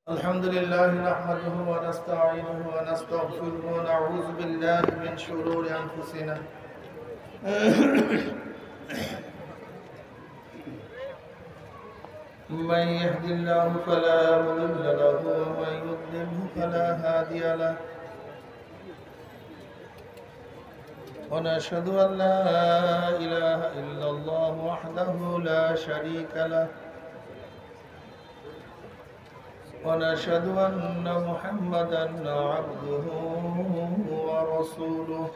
الحمد لله نحمده ونستعينه ونستغفره ونعوذ بالله من شرور أنفسنا من يهد الله فلا مضل له ومن يضلله فلا هادي له ونشهد أن لا إله إلا الله وحده لا شريك له ونشهد أن محمدا عبده ورسوله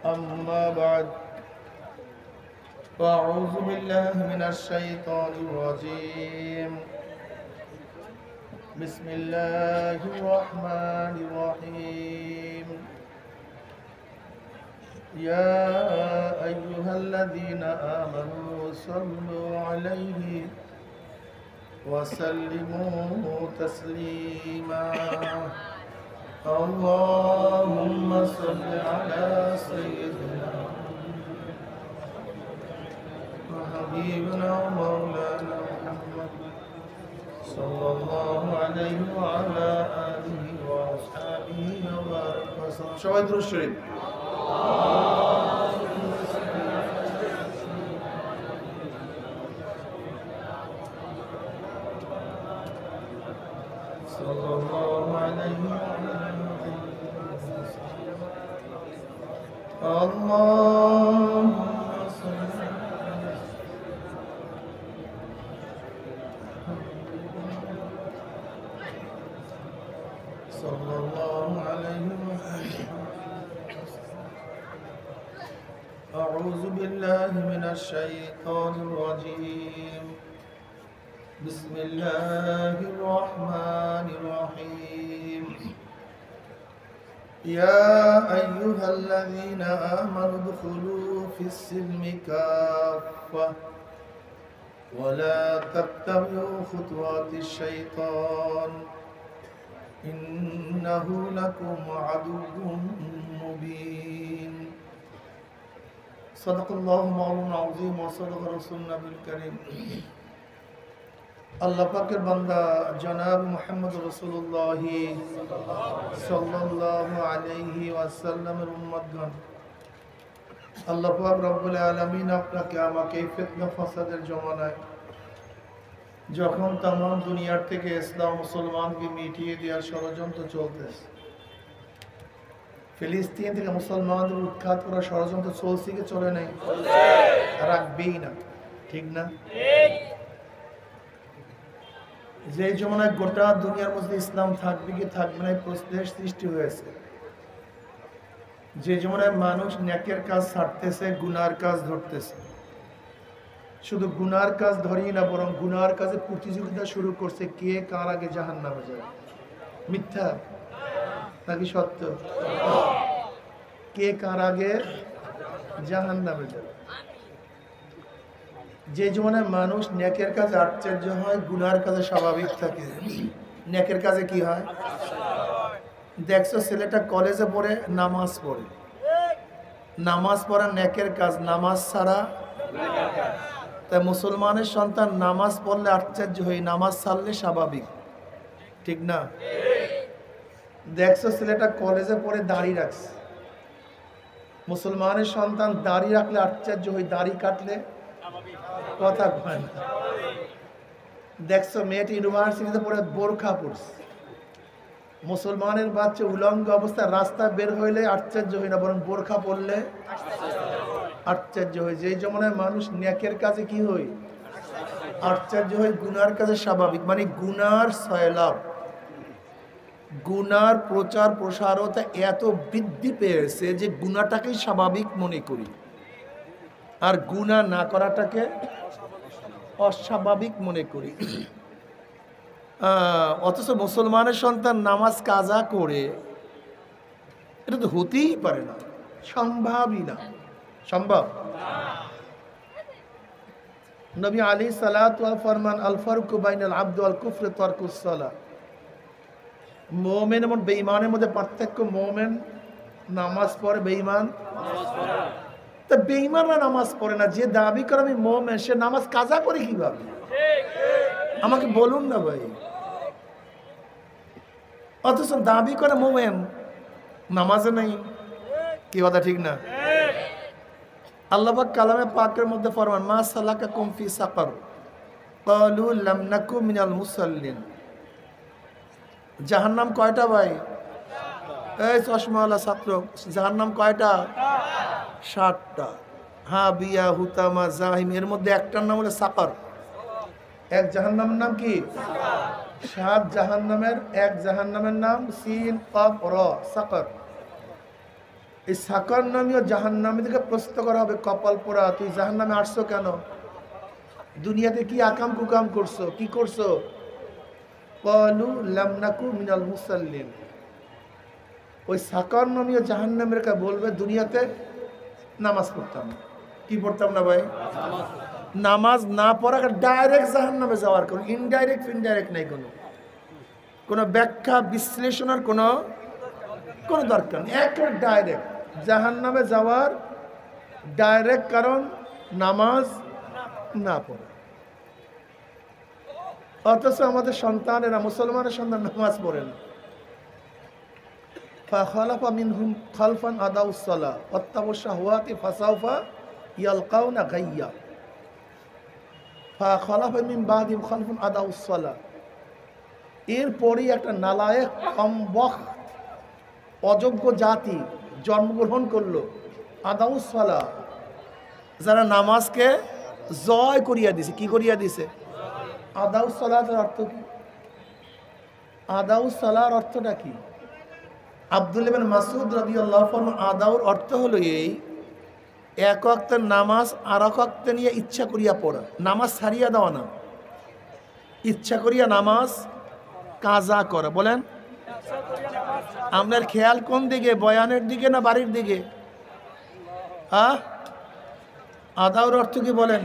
أما بعد فأعوذ بالله من الشيطان الرجيم بسم الله الرحمن الرحيم يا أيها الذين آمنوا صلوا عليه وسلموا تسليما اللهم صل على سيدنا وحبيبنا ومولانا محمد صلى الله عليه وعلى آله وأصحابه وبارك وسلم شواهد الشريف صلى الله عليه اللهم صل صلى الله عليه أعوذ بالله من الشيطان الرجيم بسم الله الرحمن الرحيم يا أيها الذين آمنوا ادخلوا في السلم كافة ولا تتبعوا خطوات الشيطان إنه لكم عدو مبين صدق الله مولانا العظيم وصدق رسول النبي الكريم আল্লাহ পাকের বান্দা জনাব মুহাম্মদ রাসূলুল্লাহ সাল্লাল্লাহু আলাইহি ওয়াসাল্লামের উম্মতগণ, আল্লাহ পাক রব্বুল আলামিন আপনাকে আমাকে এই ফিতনা ফাসাদের জমানায় যখন तमाम দুনিয়ার থেকে ইসলাম মুসলমানকে মিটিয়ে দেওয়ার ষড়যন্ত্র চলতেছে, ফিলিস্তিন থেকে মুসলমানদের উৎখাত করার ষড়যন্ত্র চলছে কি চলে নাই? রাখবেই না, ঠিক না? যে জমানায় গোটা দুনিয়ার মধ্যে ইসলাম থাকবে কি থাকবে না প্রশ্নের সৃষ্টি হয়েছে, যে জমানায় মানুষ নেকের কাজ ছাড়তেছে, গুনার কাজ ধরতেছে, শুধু গুনার কাজ ধরেই না বরং গুনার কাজে প্রতিযোগিতা শুরু করছে কে কার আগে জাহান্নামে যাবে। মিথ্যা নাকি সত্য? কে কার আগে জাহান্নামে যাবে। যে জমানায় মানুষ নেকের কাজে আশ্চর্য হয়, গুনার কাজে স্বাভাবিক থাকে। নেকের কাজে কি হয়? দেখছো ছেলেটা কলেজে পড়ে নামাজ পড়ে, নামাজ পড়া নেকের কাজ, নামাজ ছাড়া। তাই মুসলমানের সন্তান নামাজ পড়লে আশ্চর্য হই, নামাজ ছাড়লে স্বাভাবিক, ঠিক না? দেখছো ছেলেটা কলেজে পড়ে দাড়ি রাখছে, মুসলমানের সন্তান দাড়ি রাখলে আশ্চর্য হই, দাড়ি কাটলে কথা কয় না। দেখছো মেয়েটি ইউনিভার্সিটিতে পড়ে বোরখা পড়ছে, মুসলমানের বাচ্চা উলঙ্গ অবস্থায় রাস্তা বের হইলে আশ্চর্য হই না বরং বোরখা পড়লে আশ্চর্য হই। যেই জমানায় মানুষ নেকের কাজে কি হই? আশ্চর্য হই, গুনার কাজে স্বাভাবিক। মানে গুনার সয়লাভ, গুনার প্রচার প্রসারতা এত বৃদ্ধি পেয়েছে যে গুনাটাকেই স্বাভাবিক মনে করি, আর গুনাহ না করাটাকে অস্বাভাবিক মনে করি। অথচ মুসলমানের সন্তান নামাজ কাজা করে, এটা তো হতেই পারে না, সম্ভবই না। সম্ভব? নবী আলাইহিস সালাতু ওয়াল ফরমান আল ফারকু বাইনাল আবদ ওয়াল কুফর তারকুস সালাহ। মুমিন এবং বেঈমানের মধ্যে পার্থক্য, মুমিন নামাজ পড়ে, বেঈমান তা বেঈমানরা নামাজ পড়ে না। যে দাবি করে আমি মুমিন সে নামাজ কাজা করে কিভাবে? আমাকে বলুন না ভাই। অথচ দাবি করে মোমেন, নামাজে নেই। কি কথা ঠিক না? আল্লাহ পাক কালামে পাকের মধ্যে ফরমান, মা সালাকাকুম ফি সাকার ক্বালু লাম নাকু মিনাল মুসাল্লিন। জাহান্নাম কয়টা ভাই? এই চশমাওয়ালা ছাত্র, জাহান্নাম কয়টা? 7টা। হাবিয়া, হুতামা, জাহিম, এর মধ্যে একটার নাম হলো সাকার। এক জাহান্নামের নাম কি? 7 জাহান্নামের এক জাহান্নামের নাম সিন কাফ র, সাকার। এই সাকার নামীয় জাহান্নামে থেকে প্রশ্ন করা হবে, কপাল পোড়া, তুই জাহান্নামে আসছো কেন? দুনিয়াতে কি আকাম কুকাম করছো, কি করছো? ক্বালু লাম নাকু মিনাল মুসাল্লিন। ওই সাকার নামীয় জাহান্নামের কা বলবে, দুনিয়াতে নামাজ পড়তাম না। কি পড়তাম না ভাই? নামাজ না পড়া ডাইরেক্ট জাহান্নামে যাওয়ার, কোনো ইনডাইরেক্ট ফিনডাইরেক্ট নাই, কোনো ব্যাখ্যা বিশ্লেষণের কোনো দরকার নেই। একেবারে ডাইরেক্ট জাহান্নামে যাওয়ার ডাইরেক্ট কারণ নামাজ না পড়া। অথচ আমাদের সন্তানেরা, মুসলমানের সন্তান নামাজ পড়ে না। ফাখালাফা মিনহুম খালফান আদাউস সালাহ ওয়াত্তাবাউ শাহওয়াতি ফাসাউফা ইয়ালকাউনা গায়্যা। ফাখালাফা মিন বাদিহিম খালফুন আদাউস সালাহ। এরপরই একটা নালায়েক কমবখ অযোগ্য জাতি জন্মগ্রহণ করলো, আদাউস সালাহ, যারা নামাজকে জয় করিয়া দিছে। কি করিয়া দিছে? আদাউস সালাতের অর্থ কি? আদাউস সালাহর অর্থটা কি? আব্দুল্লাহ ইবনে মাসউদ রাদিয়াল্লাহু আনহু, আদাউর অর্থ হলো এই, এক ওয়াক্তের নামাজ আর এক ওয়াক্তে নিয়ে ইচ্ছা করিয়া পড়া, নামাজ ছাড়িয়া দেওয়া না, ইচ্ছা করিয়া নামাজ কাজা করা। বলেন, আপনার খেয়াল কোন দিকে, বয়ানের দিকে না বাড়ির দিকে? আদাউর অর্থ কি বলেন?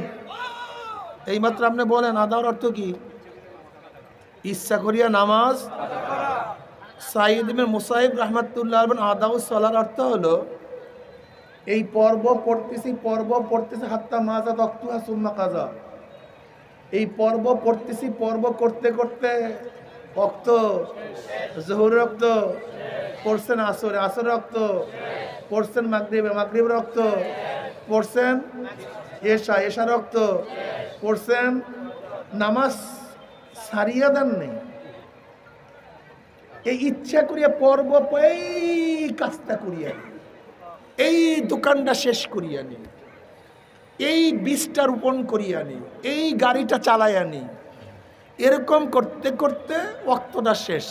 এইমাত্র আপনি বলেন আদাউর অর্থ কি? ইচ্ছা করিয়া নামাজ। সাইদ ইবনে মুসাইব রাহমাতুল্লাহ আলাইহি, আদাউস সালার অর্থ হলো এই পর্ব পড়তেছি হাত্তা মাজা ওয়াক্তুহা সুম্মা কাজা। এই পর্ব করতে করতে ওয়াক্ত যোহর রক্ত পড়ছেন, আসর রক্ত পড়ছেন, মাগরিব রক্ত পড়ছেন, এশা রক্ত পড়ছেন, নামাজ সারিয়া দেন নেই। এই ইচ্ছা করিয়া পর্ব, এই কাজটা করিয়া নি, এই দোকানটা শেষ করিয়া নি, এই বীজটা রোপণ করিয়া নি, এই গাড়িটা চালাইয়া নি, এরকম করতে করতে ওয়াক্তটা শেষ।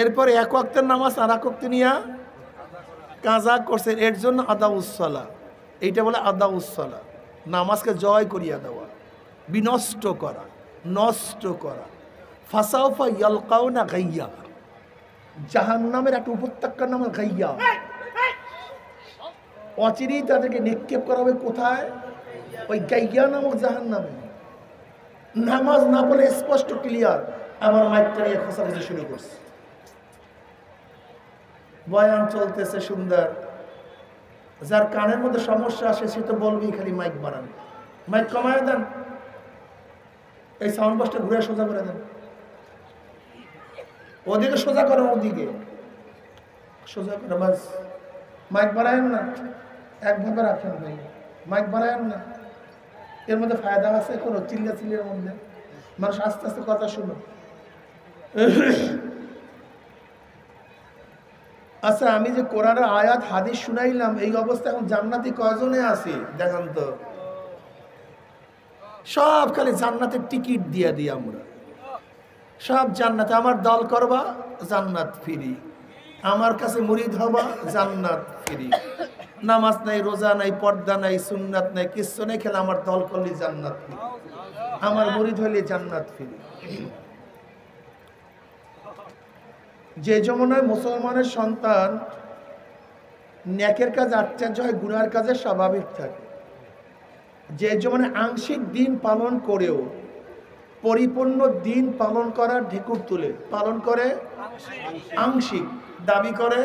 এরপরে এক ওয়াক্তের নামাজ আর এক ওয়াক্তে নিয়া কাজা করছে, এর জন্য আদাউস সালাহ। এইটা বলে আদাউস সালাহ, নামাজকে জয় করিয়া দেওয়া, বিনষ্ট করা, নষ্ট করা। ফাসাউফা ইয়ালকাউনা গায়্যা, জাহান্নামের একটা উপত্যকার নাম গায়্যা। অচিরেই তাদেরকে নিক্ষেপ করা হবে কোথায়? ওই গায়্যা নামক জাহান্নামে। নামাজ না পড়লে স্পষ্ট ক্লিয়ার। আমার মাইকটা নিয়ে খোঁচাখুচি শুরু করছে, বয়ান চলতেছে সুন্দর, যার কানের মধ্যে সমস্যা আসে সে তো বলবেই খালি মাইক বাড়ান, মাইক কমায় দেন, এই সাউন্ড বক্সটা ঘুরে সোজা করে দেন, ওদিকে সোজা করেন, ওদিকে সোজা করে, বাস। মাইক বাড়ায়েন না, একভাবে রাখেন ভাই, মাইক বাড়ায়েন না। এর মধ্যে ফায়দা আছে কোনো? চিল্লির মধ্যে মানুষ আস্তে আস্তে কথা শুনো। আচ্ছা, আমি যে কোরআনের আয়াত হাদিস শুনাইলাম, এই অবস্থা এখন জান্নাতি কয়জনে আছি দেখান তো? সব খালি জান্নাতের টিকিট দিয়ে দিই আমরা, সব জান্নাতে। আমার দল করবা, জান্নাত ফ্রি। আমার কাছে মুরিদ হবা, জান্নাত ফ্রি। নামাজ নাই, রোজা নাই, পর্দা নাই, সুন্নাত নাই, কিচ্ছু নেই, খেলে আমার দল করলে জান্নাত ফ্রি, আমার মুরিদ হইলে জান্নাত ফ্রি। যে জমানায় মুসলমানের সন্তান নেকের কাজ আশ্চর্য হয়, গুনার কাজে স্বাভাবিক থাকে, যে জমানায় আংশিক দিন পালন করেও পরিপূর্ণ দিন পালন করার ঢেকুর তুলে, পালন করে আংশিক, দাবি করে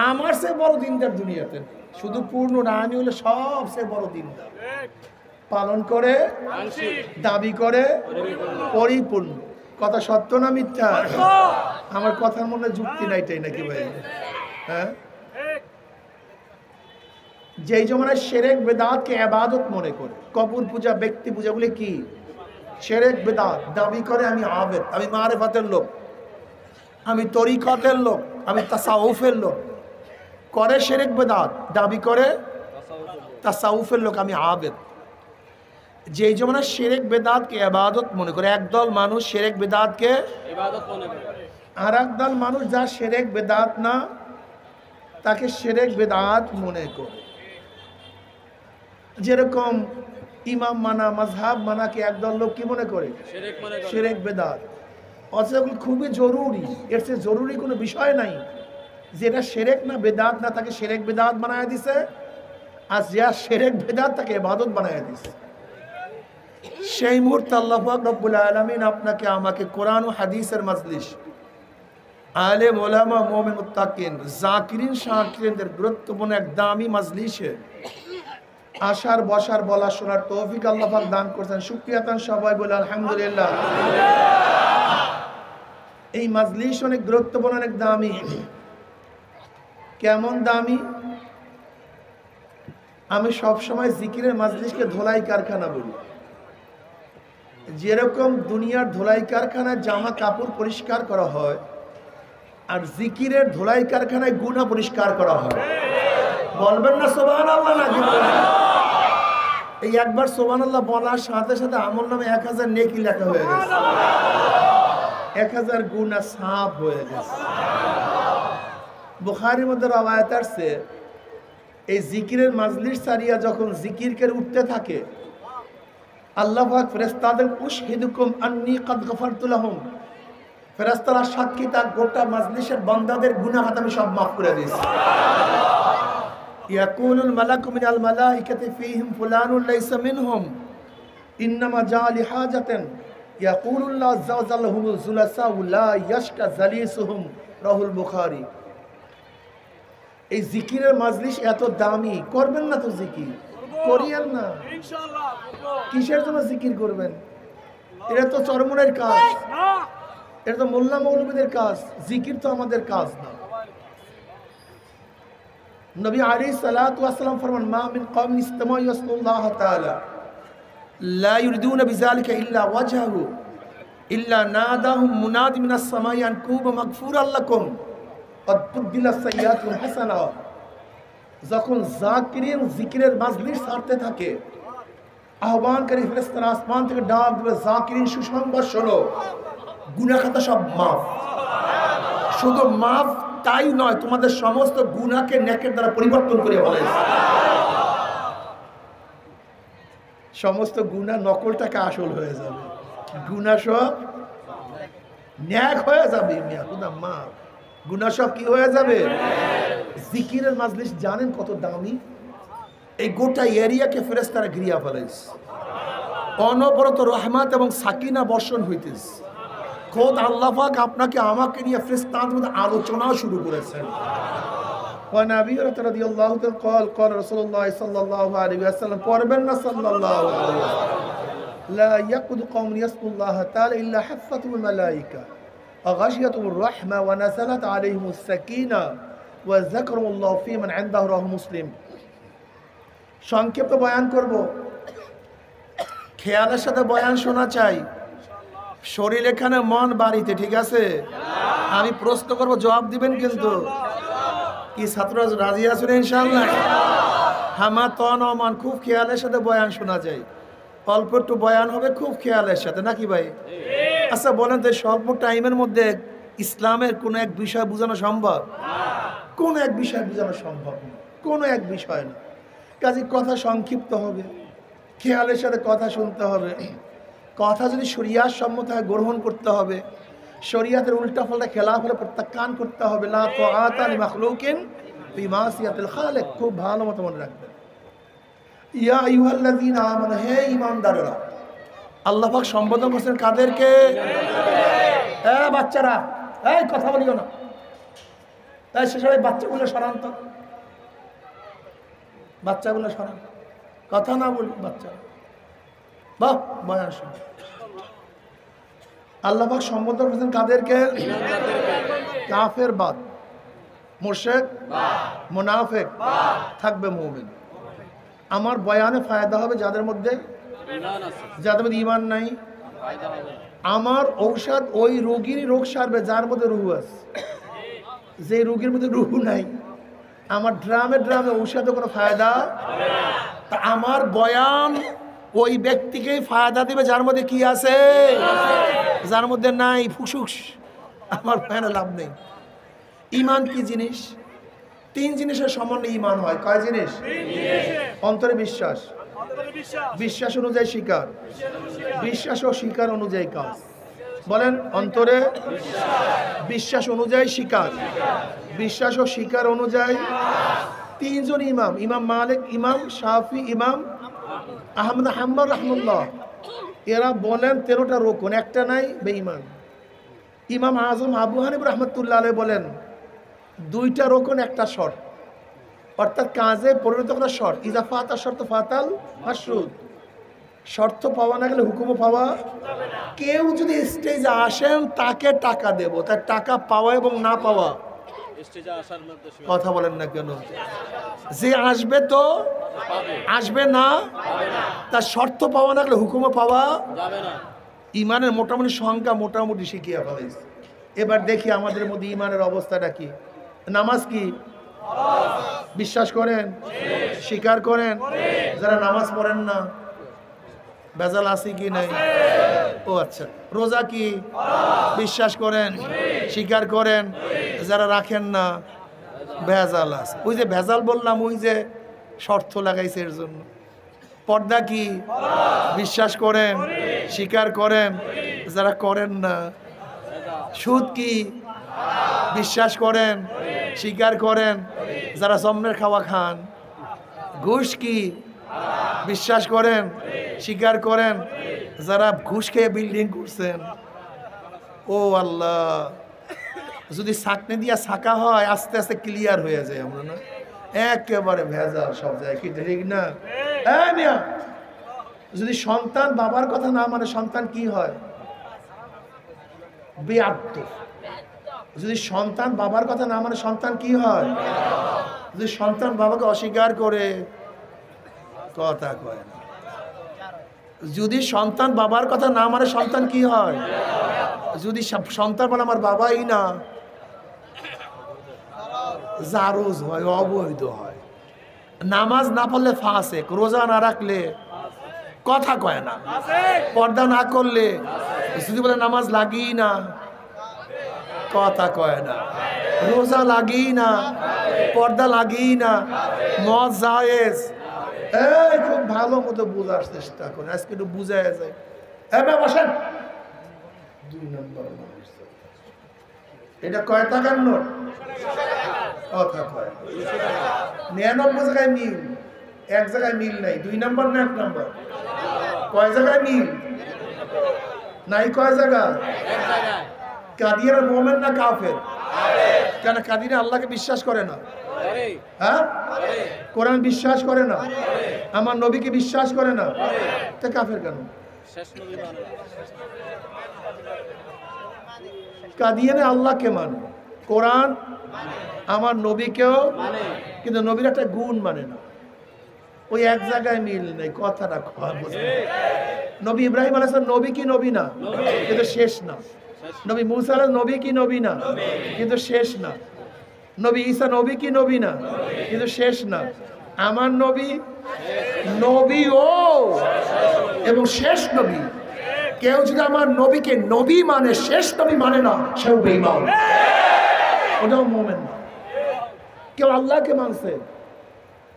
আমার সে বড় দিনদার দুনিয়াতে, শুধু পূর্ণ না, আমি হলে সবচেয়ে বড় দিনদার। পালন করে দাবি করে পরিপূর্ণ। কথা সত্য না মিথ্যা? আমার কথার মনে যুক্তি নাই তাই নাকি ভাই? হ্যাঁ, যেই জমানায় শিরক বেদাতকে ইবাদত মনে করে, কবর পূজা, ব্যক্তি পূজা বলে কি শিরক বেদাত, দাবি করে আমি আবেদ, আমি মারিফাতের লোক, আমি তরিকতের লোক, আমি তাসাউফের লোক, করে শিরক বেদাত, দাবি করে তাসাউফের লোক, আমি আবেদ। যেই জমানায় শিরক বেদাতকে ইবাদত মনে করে একদল মানুষ, শিরক বেদাতকে ইবাদত মনে করে, আর একদল মানুষ যা শিরক বেদাত না তাকে শিরক বেদাত মনে করে। যেরকম ইমাম মানা, মাযহাব মানাকে একদল লোক কি মনে করে? শিরক বেদাত। অথচ খুবই জরুরি, এর চেয়ে জরুরি কোনো বিষয় নাই। যেটা শিরক না বেদাত না তাকে শিরক বেদাত বানায় দিছে, আর যা শিরক বেদাত তাকে ইবাদত বানায় দিছে। সেই মুহূর্তে আল্লাহ পাক রব্বুল আলামিন আপনাকে আমাকে কোরআন ও হাদিসের মাজলিস, আলেম ওলামা মুমিন মুত্তাকিন জাকিরিন শাকিরিনদের গুরুত্বপূর্ণ এক দামি মাজলিসে আসার বসার বলা শোনার তৌফিক আল্লাহ পাক দান করেছেন। শুকরিয়া তান সবাই বলে আলহামদুলিল্লাহ। এই মাজলিস অনেক গুরুত্বপূর্ণ, অনেক দামি। কেমন দামি? আমি সবসময় জিকিরের মাজলিসকে ধোলাই কারখানা বলি। যেরকম দুনিয়ার ধোলাই কারখানায় জামা কাপড় পরিষ্কার করা হয়, আর জিকিরের ধোলাই কারখানায় গুনাহ পরিষ্কার করা হয়। বলবেন না সুবহানাল্লাহ? না এই একবার সুবহানাল্লাহ বলার সাথে সাথে আমল নামে 1000 নেকি লেখা হয়ে গেছে, 1000 গুনাহ সাফ হয়ে গেছে। বুখারীর মধ্যে রওয়ায়াত আছে, এই জিকিরের মাজলিস সারিয়া যখন জিকির করে উঠতে থাকে, আল্লাহ পাক ফেরেশতাদের উশহিদুকুম আন্নী কাদ গফারতু লাহুম, ফেরেশতারা সাক্ষী তার গোটা মাজলিসের বান্দাদের গুনাহ আমি সব মাফ করে দিয়েছি। ইয়াকুলুল মালাকু মিনাল মালাইকাতি ফীহিম ফুলানুন লাইসা মিনহুম ইন্নামা জা লিহাজাতান ইয়াকুলুল্লাহ আযজা ওয়া জাল্লা হুমুল জুলাসা লা ইয়াশকা জালিসুহুম, রাহুল বুখারী। এই জিকিরের মাজলিস এত দামি, করবেন না তো জিকির? করিয়েন না ইনশাআল্লাহ। কিসের জন্য জিকির করবেন? এটা তো চরমনের কাজ, এটা তো মোল্লা মৌলবীদের কাজ, জিকির তো আমাদের কাজ না। নবী আলাইহিস সালাতু ওয়াস সালাম ফরমান, মা মিন কওমিন ইসতামাউ ইয়াসকুল্লাহ তাআলা লা ইউরিদুনা বিযালিকা ইল্লা ওয়াজহু ইল্লা নাদাহুম মুনাদি মিনাস সামাই আন কুবা মাগফুরাল লাকুম কদ বুদ্দিলাস সাইয়্যাতু হাসানা। যখন জাকিরিন জিকিরের মাজলিস ছাড়তে থাকে, আহ্বানকারী ফেরেশতারা আসমান থেকে ডাক দেবে, জাকিরিন সুসংবাদ শোনো, গুনাহ খাতা সব মাফ। শুধু মাফ তাই নয়, তোমাদের সমস্ত গুনাহকে নেকের দ্বারা পরিবর্তন করে ফেলেছে। সমস্ত গুনাহ নকলটাকে আসল হয়ে যাবে, গুনাহ সব নেক হয়ে যাবে। মিয়া খুদা মাফ, গুনাহ সব কি হয়ে যাবে? জিকিরের মাজলিস জানেন কত দামি? এই গোটা এরিয়াকে ফেরেশতারা ঘিরিয়া ফেলেছে, অনবরত রহমত এবং সাকিনা বর্ষণ হইতেছে। খোদ আল্লাহ পাক আপনাকে আমাকে নিয়ে ফেরেশতাদের মধ্যে আলোচনা শুরু করেছেন। ওয়া নবী রাদিয়াল্লাহু তাআলা قال قال রাসূলুল্লাহ সাল্লাল্লাহু আলাইহি ওয়াসাল্লাম, পড়বেন না সাল্লাল্লাহু আলাইহি ওয়াসাল্লাম, লা ইয়াকুদ কওমুন ইয়াসকুল্লাহ তাআলা ইল্লা হাফাতুল মালায়েকা ওয়া গাশিয়াতুর রাহমা ওয়া নাযালাত আলাইহিমুস সাকিনা ওয়া যাকারুল্লাহ ফী মান ইনদাহু রাহু মুসলিম। সংক্ষেপে বয়ান করব, খেয়ালের সাথে বয়ান শোনা চাই। শরীর এখানে, মন বাড়িতে, ঠিক আছে? আমি প্রশ্ন করব, জবাব দিবেন কিন্তু। কি ছাত্ররা রাজি আছেন ইনশাআল্লাহ? হামা তন ও মন, খুব খেয়ালের সাথে বয়ান শোনা যায়। অল্প একটু বয়ান হবে খুব খেয়ালের সাথে, নাকি ভাই? আচ্ছা বলেন তো, স্বল্প টাইমের মধ্যে ইসলামের কোনো এক বিষয় বোঝানো সম্ভব? কোন এক বিষয় বোঝানো সম্ভব না, কোনো এক বিষয় না। কাজে কথা সংক্ষিপ্ত হবে, খেয়ালের সাথে কথা শুনতে হবে। কথা যদি শরিয়াত সম্মত হয় গ্রহণ করতে হবে, শরিয়াতের উল্টা পাল্টা খেলাফ হলে প্রত্যাখ্যান করতে হবে। লা তাআতা লিমাখলুকিন ফি মাসিয়াতিল খালিক, খুব ভালো মতো মনে রাখবেন। ইয়া আইয়ুহাল্লাযীনা আমানু, হে ঈমানদাররা। আল্লাহ পাক সম্বোধন করেছেন কাদেরকে? বাচ্চারা, এই কথা বলিও না, তাই সে সবাই বাচ্চাগুলো সরান তো, বাচ্চাগুলো সরান, কথা না বলি বাচ্চারা। বাহ বয়ান শুন। আল্লাহ পাক সম্বোধন করেছেন কাদেরকে? কাফের বাদ, মুশরিক, মুনাফিক, থাকবে মুমিন। আমার বয়ানে ফায়দা হবে যাদের মধ্যে ঈমান নাই। আমার ঔষধ ওই রোগীরই রোগ সারবে যার মধ্যে রুহু আছে। যে রোগীর মধ্যে রুহু নাই, আমার ড্রামে ড্রামে ঔষধে কোনো ফায়দা। তা আমার বয়ান ওই ব্যক্তিকেই ফায়দা দিবে যার মধ্যে কি আছে, যার মধ্যে নাই ফুসুস। আমার বয়ানে লাভ নেই। ঈমান কি জিনিস? 3 জিনিসের সমন্বয়ে ঈমান হয়। কয় জিনিস? অন্তরে বিশ্বাস, বিশ্বাস অনুযায়ী স্বীকার, বিশ্বাস ও স্বীকার অনুযায়ী কাজ। বলেন, অন্তরে বিশ্বাস অনুযায়ী স্বীকার, বিশ্বাস ও স্বীকার অনুযায়ী। 3 জন ইমাম, ইমাম মালিক, ইমাম শাফি, ইমাম আহমদ হাম্বল রহমুল্লাহ, এরা বলেন 13টা রোকন, একটা নাই বেঈমান। ইমাম আজম আবু হানিফা রহমতুল্লাহ আলাইহি বলেন 2টা রোকন, একটা শর্ত, অর্থাৎ কাজে পরিণত করা শর্ত। ইজা ফাতা শর্ত ফাতাল মাশরুত, শর্ত পাওয়া না গেলে হুকুমও পাওয়া। কেউ যদি স্টেজে আসেন তাকে টাকা দেব, তার টাকা পাওয়া এবং না পাওয়া। কথা বলেন না কেন? যে আসবে তো আসবে না, তার শর্ত পাওয়া না গেলে হুকুমও পাওয়া যাবে না। ইমানের মোটামুটি সংখ্যা মোটামুটি শিখিয়ে ফেলেছে। এবার দেখি আমাদের মধ্যে ইমানের অবস্থাটা কি। নামাজ কি? বিশ্বাস করেন, স্বীকার করেন? যারা নামাজ পড়েন না ভেজাল আছে কি নাই? ও আচ্ছা। রোজা কি? বিশ্বাস করেন, স্বীকার করেন? যারা রাখেন না ভেজাল আছে। ওই যে ভেজাল বললাম, ওই যে শর্ত লাগাইছে এর জন্য। পর্দা কি? বিশ্বাস করেন, স্বীকার করেন? যারা করেন না। সুদ কি? বিশ্বাস করেন, স্বীকার করেন? যারা জন্মের খাওয়া খান। ঘুষ কি? বিশ্বাস করেন, স্বীকার করেন? যারা ঘুষ খেয়ে বিল্ডিং করছেন। ও আল্লাহ, যদি ছাকনি দিয়া ছাকা হয় আস্তে আস্তে ক্লিয়ার হয়ে যায়। আমরা না একেবারে ভেজাল সব জায়গায়, কি ঠিক না? যদি সন্তান বাবার কথা না মানে সন্তান কি হয়? বেয়াদ্দ। যদি সন্তান বাবার কথা না মানে সন্তান কি হয়? যদি সন্তান বাবাকে অস্বীকার করে, কথা কয় না। যদি সন্তান বাবার কথা না মানে সন্তান কি হয়? যদি সন্তান বলে আমার বাবাই না, জারজ হয়, অবৈধ হয়। নামাজ না পড়লে ফাসেক, রোজা না রাখলে কথা কয় না, পর্দা না করলে, যদি বলে নামাজ লাগি না, কথা কয় না, রোজা লাগি না, পর্দা লাগি না, মদ জায়েজ। এই খুব ভালো মতো বোঝার চেষ্টা করে, আজকে একটু বুঝায় যায়। বসেন। 2 নম্বর এটা কয় টাকার নোট? কথা কয় 99 জায়গায় মিল, 1 জায়গায় মিল নাই। 2 নম্বর না 1 নম্বর? কয় জায়গায় মিল নাই? কয় জায়গা? কাদিয়ার মোমেন না কাফের? কেন কাদিরা আল্লাহকে বিশ্বাস করে না? হ্যাঁ, কোরআন বিশ্বাস করে না, আমার নবীকে বিশ্বাস করে না, তা কাফের কেন? কাদিয়ানে আল্লাহকে মানে, কোরআন আমার নবীকেও, কিন্তু নবীর একটা গুণ মানে না। ওই 1 জায়গায় মিল নেই, কথাটা নবী ইব্রাহিম আলাইহিস সালাম নবী কি নবী না, কিন্তু শেষ না। নবী মুসা আলাইহিস নবী কি নবী না, কিন্তু শেষ না। নবী ঈসা নবী কি নবী না, কিন্তু শেষ না। আমার নবী নবী ও এবং শেষ নবী। কেউ যদি আমার নবীকে নবী মানে, শেষ নবী মানে না, সেও বেঈমান, ওটাও মুমিন না। কেউ আল্লাহকে মানছে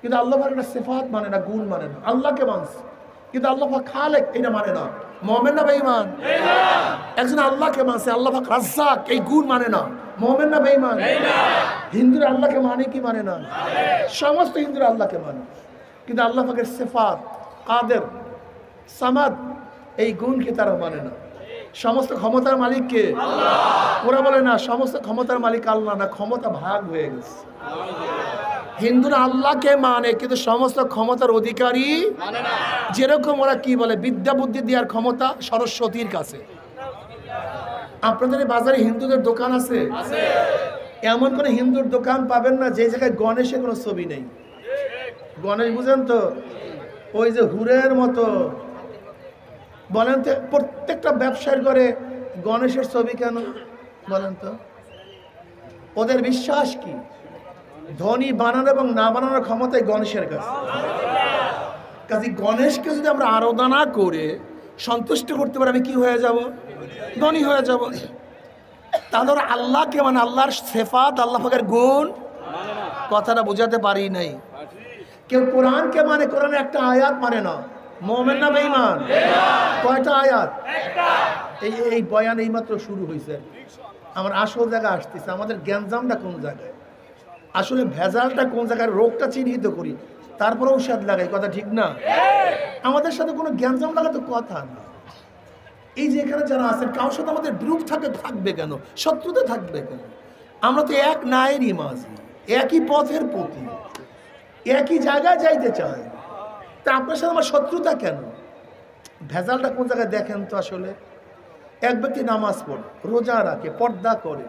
কিন্তু আল্লাহ পাকের সিফাত মানে না, গুণ মানে না। আল্লাহকে মানছে কিন্তু আল্লাহ পাক খালেক, এটা মানে না। মুমিন না বেঈমান? একজন আল্লাহকে মানছে, আল্লাহ পাক রাজ্জাক, এই গুণ মানে না। মুমিন না বেঈমান? হিন্দুরা আল্লাহকে মানে কি মানে না? সমস্ত হিন্দুরা আল্লাহকে মানে, কিন্তু আল্লাহ পাকের সিফাত, কাদের, সামাদ, এই গুণকে তারা মানে না। সমস্ত ক্ষমতার মালিক কে? ওরা বলে না সমস্ত ক্ষমতার মালিক আল্লাহ না, ক্ষমতা ভাগ হয়ে গেছে। হিন্দুরা আল্লাহকে মানে কিন্তু সমস্ত ক্ষমতার অধিকারী মানে না। যেরকম ওরা কি বলে বিদ্যা বুদ্ধি দেওয়ার ক্ষমতা সরস্বতীর কাছে। আপনাদের বাজারে হিন্দুদের দোকান আছে? এমন কোন হিন্দুর দোকান পাবেন না যে জায়গায় গণেশের কোনো ছবি নেই। গণেশ বুঝেন তো, ওই যে হুরের মতো। বলেন তো প্রত্যেকটা ব্যবসার করে গণেশের ছবি কেন বলেন তো? ওদের বিশ্বাস কি? ধনী বানানো এবং না বানানোর ক্ষমতাই গণেশের কাছে। কাজে গণেশকে যদি আমরা আরাধনা করে সন্তুষ্ট করতে পারি, আমি কি হয়ে যাব? ধনী হয়ে যাব। তাহলে ওরা আল্লাহকে মানে আল্লাহর সিফাত, আল্লাহ পাকের গুণ, কথাটা বোঝাতে পারি নাই। কেউ কোরআনকে মানে কোরআনের একটা আয়াত মানে না। মুমিন না বেঈমান? কয়টা আয়াত? এই বয়ান এইমাত্র শুরু হয়েছে। আমার আসল জায়গা আসতেছে। আমাদের জ্ঞানজামটা কোন জায়গায়, আসলে ভেজালটা কোন জায়গায়, রোগটা চিহ্নিত করি, তারপরে ঔষধ লাগাই। কথা ঠিক না? আমাদের সাথে কোনো জ্ঞানজাম লাগাতে কথা না। এই যে এখানে যারা আছেন, কারোর সাথে আমাদের বিরূপ থাকবে কেন? শত্রুতা থাকবে কেন? আমরা তো এক নায়েরই মাঝি, একই পথের প্রতি, একই জায়গায় যাইতে চাই। তা আপনার সাথে আমার শত্রুতা কেন? ভেজালটা কোন জায়গায় দেখেন তো। আসলে এক ব্যক্তি নামাজ পড়ে, রোজা রাখে, পর্দা করে,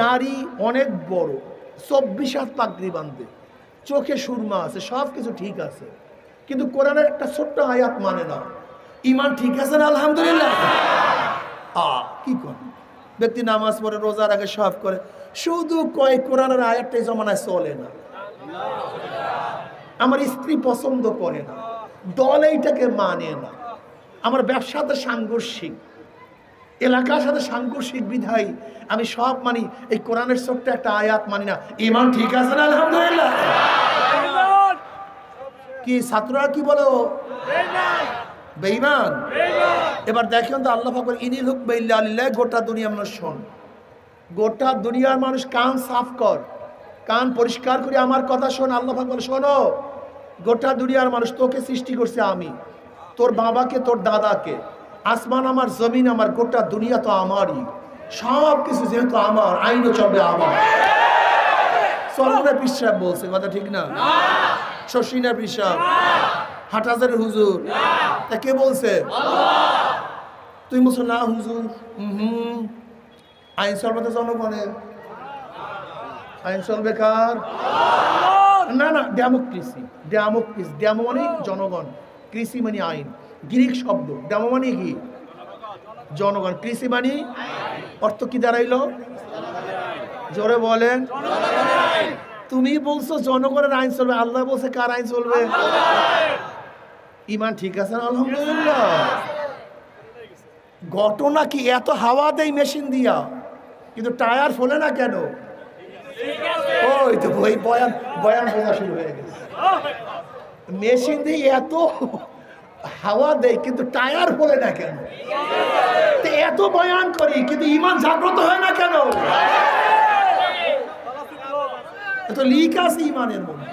দাড়ি অনেক বড়, 24 হাত পাগড়ি বাঁধে, চোখে সুরমা আছে, সব কিছু ঠিক আছে, কিন্তু কোরআনের একটা ছোট্ট আয়াত মানে না। ইমান ঠিক আছে না? আলহামদুলিল্লাহ। কি করে ব্যক্তি নামাজ পড়ে, রোজা রাখে, সব করে, শুধু কয় কোরআনের আয়াতটাই জমানায় চলে না, আমার স্ত্রী পছন্দ করে না, দল এইটাকে মানে না, আমার ব্যবসার সাথে সাংঘর্ষিক, এলাকার সাথে সাংঘর্ষিক বিধায় আমি সব মানি, এই কোরআনের ছোট্ট একটা আয়াত মানি না। ইমান ঠিক আছে না? আলহামদুলিল্লাহ। কি ছাত্ররা কি বলো? বেঈমান। এবার দেখেন তো আল্লাহ পাক বলেন ইনিল হুকমু ইল্লা লিল্লাহ। গোটা দুনিয়া মানুষ শোন, গোটা দুনিয়ার মানুষ কান সাফ কর, কান পরিষ্কার করে আমার কথা শোন। আল্লাহ পাক বলে শোনো, গোটা দুনিয়ার মানুষ, তোকে সৃষ্টি করছে আমি, তোর বাবাকে, তোর দাদাকে, আসমান আমার, জমিন আমার, গোটা দুনিয়া তো আমারই, সব কিছু যেহেতু আমার, আইনও চলবে আমার। সরমনের পিসাব বলছে, কথা ঠিক না? শশীনার পিসাব, হাটহাজারের হুজুর, তা কে বলছে? তুই বলছো না হুজুর। আইন চলবে তো জনগণের। আইন চলবে কার? না না, ডেমোক্রেসি। ডেমো মানে জনগণ, কৃষি মানে আইন, গ্রিক শব্দ। ডেমো মানে কি? জনগণ। কৃষি মানে অর্থ কি দাঁড়াইলো? জোরে বলেন। তুমি বলছো জনগণের আইন চলবে, আল্লাহ বলছে কার আইন চলবে? ইমান ঠিক আছে না? আলহামদুলিল্লাহ। ঘটনা কি? এত হাওয়া দেয় মেশিন দিয়া, কিন্তু টায়ার ফোলে না কেন? ওই তো ওই বয়ান বোঝা শুরু হয়ে গেছে। মেশিন দিয়ে এত হাওয়া দেয় কিন্তু টায়ার ফোলে না কেন? এত বয়ান করি কিন্তু ইমান জাগ্রত হয় না কেন? এত লিক আছে ইমানের মধ্যে।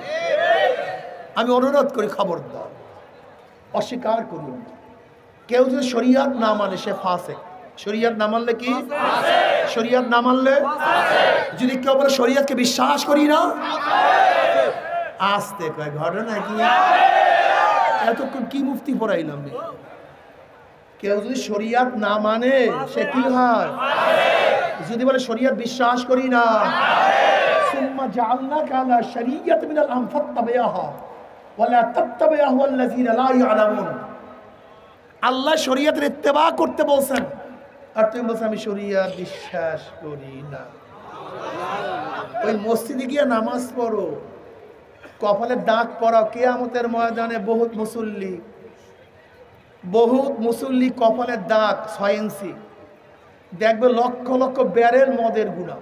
আমি অনুরোধ করি, খবরদার অস্বীকার করুন। কেউ যদি শরিয়াত না মানে সে ফাসিক। শরিয়াত না মানলে কি? শরিয়াত না মানলে, যদি কেউ বলে শরিয়াতকে বিশ্বাস করি না, আসতে কয় ঘটনা কি? এতক্ষণ কি মুফতি পড়াইলাম? কেউ যদি শরিয়াত না মানে সে কি হয়? যদি বলে শরিয়াত বিশ্বাস করি না, সুম্মা জাআলনাকা আলা শরিয়াতিন মিনাল আমর ফাত্তাবি'হা ওয়া লা তাত্তাবি'হু আল্লাযীনা লা ইয়ালামুন। আল্লাহ শরিয়াতের ইত্তেবা করতে বলছেন, আর তুমি বলছো আমি শরিয়াত বিশ্বাস করি না। ওই মসজিদে গিয়ে নামাজ পড়ো, কপালে দাগ পরাও, কিয়ামতের ময়দানে বহুত মুসল্লি কপালের দাগ 6 ইঞ্চি, দেখবে লক্ষ লক্ষ ব্যারেল মদের গুণা,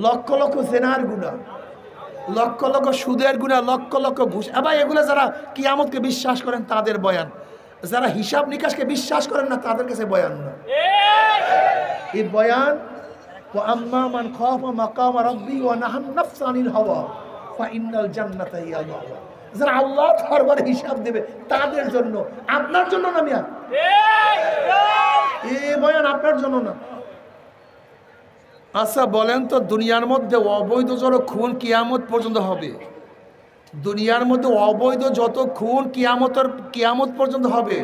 লক্ষ লক্ষ জেনার গুণা, লক্ষ লক্ষ সুদের গুণা, লক্ষ লক্ষ ঘুষ। এবার এগুলো যারা কিয়ামতকে বিশ্বাস করেন তাদের বয়ান, যারা হিসাব নিকাশকে বিশ্বাস করেন না তাদের কাছে বয়ান না। এই বয়ান আম্মা মান খাফা মাকাম রাব্বি ওয়া নাহান নাফসা আনিল হাওয়া ফাইন্নাল জান্নাতা হিয়াল মাওয়া। যারা আল্লাহ দরবারে হিসাব দেবে তাদের জন্য, আপনার জন্য না মিয়া। এই বয়ান আপনার জন্য না। আচ্ছা বলেন তো, দুনিয়ার মধ্যে অবৈধ যত খুন কিয়ামত পর্যন্ত হবে, দুনিয়ার মধ্যে অবৈধ যত খুন কিয়ামত পর্যন্ত হবে,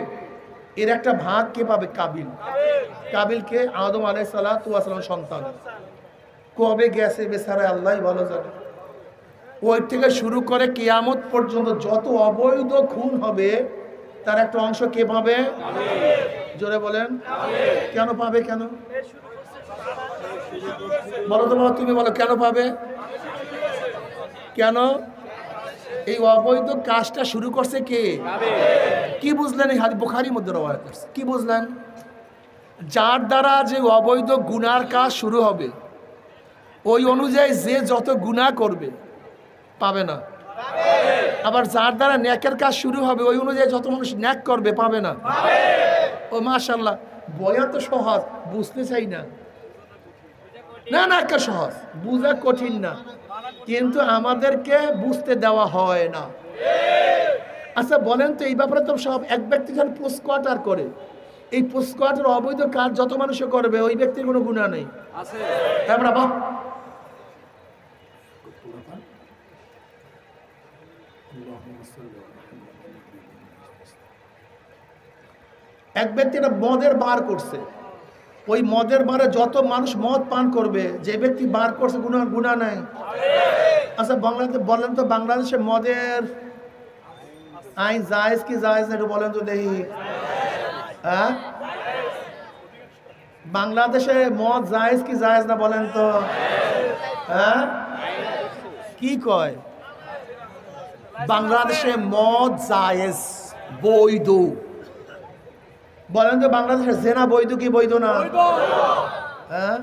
এর একটা ভাগ কে পাবে? কাবিল। কাবিলকে আদম আলাইহিস সালাতু ওয়াস সালাম সন্তান, কবে গেছে বেচারা আল্লাহই ভালো জানে। ওই থেকে শুরু করে কিয়ামত পর্যন্ত যত অবৈধ খুন হবে তার একটা অংশ কে পাবে? জোরে বলেন। কেন পাবে? কেন বলো তো বাবা, তুমি বলো কেন পাবে? কেন? এই অবৈধ কাজটা শুরু করছে কে? কি বুঝলেন? এই হাদিস বুখারীর মধ্যে রওয়ায়াত আছে। কি বুঝলেন? যার দ্বারা যে অবৈধ গুনার কাজ শুরু হবে, ওই অনুযায়ী যে যত গুনাহ করবে পাবে না। আবার যার দ্বারা নেকের কাজ শুরু হবে, ওই অনুযায়ী যত মানুষ নেক করবে পাবে না। ও মাশাআল্লাহ, বয়া তো সহজ, বুঝতে চাই না। না না, একটা সহজ, বুঝা কঠিন না, কিন্তু আমাদেরকে বুঝতে দেওয়া হয় না। আচ্ছা বলেন তো, এই ব্যাপারে তো সব এক ব্যক্তি যখন পোস্ট কোয়ার্টার করে, এই পোস্ট কোয়ার্টার অবৈধ কাজ যত মানুষে করবে ওই ব্যক্তির কোনো গুনাহ নেই। আমরা বাপ এক ব্যক্তি একটা মদের বার করছে, ওই মদের বারে যত মানুষ মদ পান করবে, যে ব্যক্তি বার করছে গুনাহ নাই। আচ্ছা বাংলাদেশে বলেন তো, বাংলাদেশে মদের আইন জায়েজ কি জায়েজ না, একটু বলেন তো দেখি। হ্যাঁ, বাংলাদেশে মদ জায়েজ কি জায়েজ না বলেন তো? হ্যাঁ, কি কয়? বাংলাদেশে মদ জায়েজ, বৈধ। বলেন তো বাংলাদেশে জেনা বৈধ কি বৈধ না? হ্যাঁ,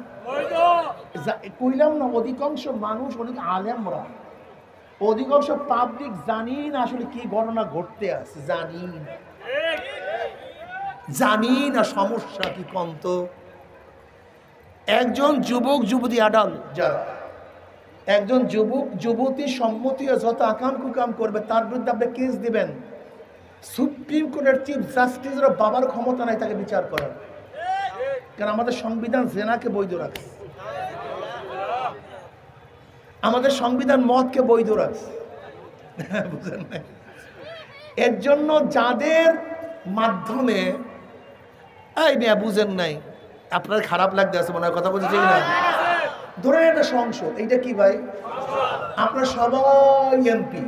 কইলাম না, অধিকাংশ মানুষ, অনেক আলেমরা, অধিকাংশ পাবলিক জানি না আসলে কি ঘটনা ঘটতে আছে, জানি না সমস্যা কি কন্ত। একজন যুবক যুবতী আডাল, যারা একজন যুবক যুবতী সম্মতি যত আকাম কুকাম করবে তার বিরুদ্ধে আপনি কেস দিবেন, সুপ্রিম কোর্টের চিফ জাস্টিসের বাবার ক্ষমতা নাই তাকে বিচার করার। কারণ আমাদের সংবিধান জেনাকে বৈধ রাখে, আমাদের সংবিধান মদকে বৈধ রাখছে, বুঝলেন না? এর জন্য যাদের মাধ্যমে, এই মেয়া বুঝেন নাই, আপনার খারাপ লাগতে আছে মনে হয়, কথা বলছে ঠিক না? ধরেন একটা সংসদ, এইটা কি ভাই? আপনার সবাই এমপি,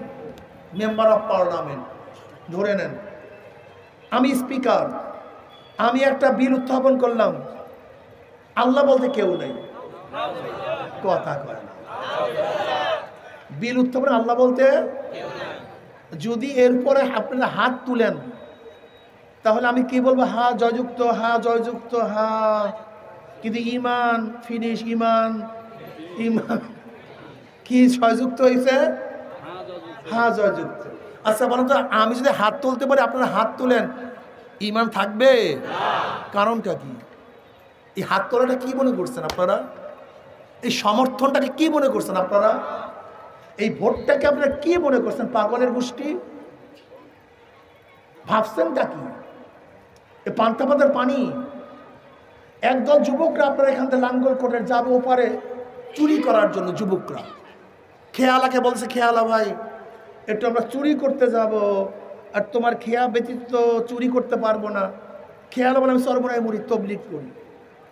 মেম্বার অফ পার্লামেন্ট ধরে নেন, আমি স্পিকার, আমি একটা বিল উত্থাপন করলাম, আল্লাহ বলতে কেউ নেই, কথা কয় না, বিল উত্থাপন আল্লাহ বলতে। যদি এরপরে আপনারা হাত তুলেন তাহলে আমি কি বলবো? হা জয়যুক্ত, হা জয়যুক্ত, হা, কিন্তু ইমান ফিনিশ, ইমান কি জয়যুক্ত হয়েছে? হা জয়যুক্ত। আচ্ছা বলেন তো, আমি যদি হাত তুলতে পারি, আপনারা হাত তুলেন, ইমান থাকবে? কারণটা কি? এই হাত তোলাটা কি মনে করছেন আপনারা? এই সমর্থনটাকে কি মনে করছেন আপনারা? এই ভোটটাকে আপনারা কি মনে করছেন? পাগলের গোষ্ঠী ভাবছেনটা কি? এ পান্তাপাতের পানি। একদল যুবকরা আপনারা এখান থেকে লাঙ্গল কোটের যাবে ওপারে চুরি করার জন্য, যুবকরা খেয়ালাকে বলছে, খেয়ালা ভাই একটু আমরা চুরি করতে যাব, আর তোমার খেয়া ব্যতীত চুরি করতে পারবো না। খেয়ালা বলে, আমি সর্বনায় মরি, তবলিগ করি,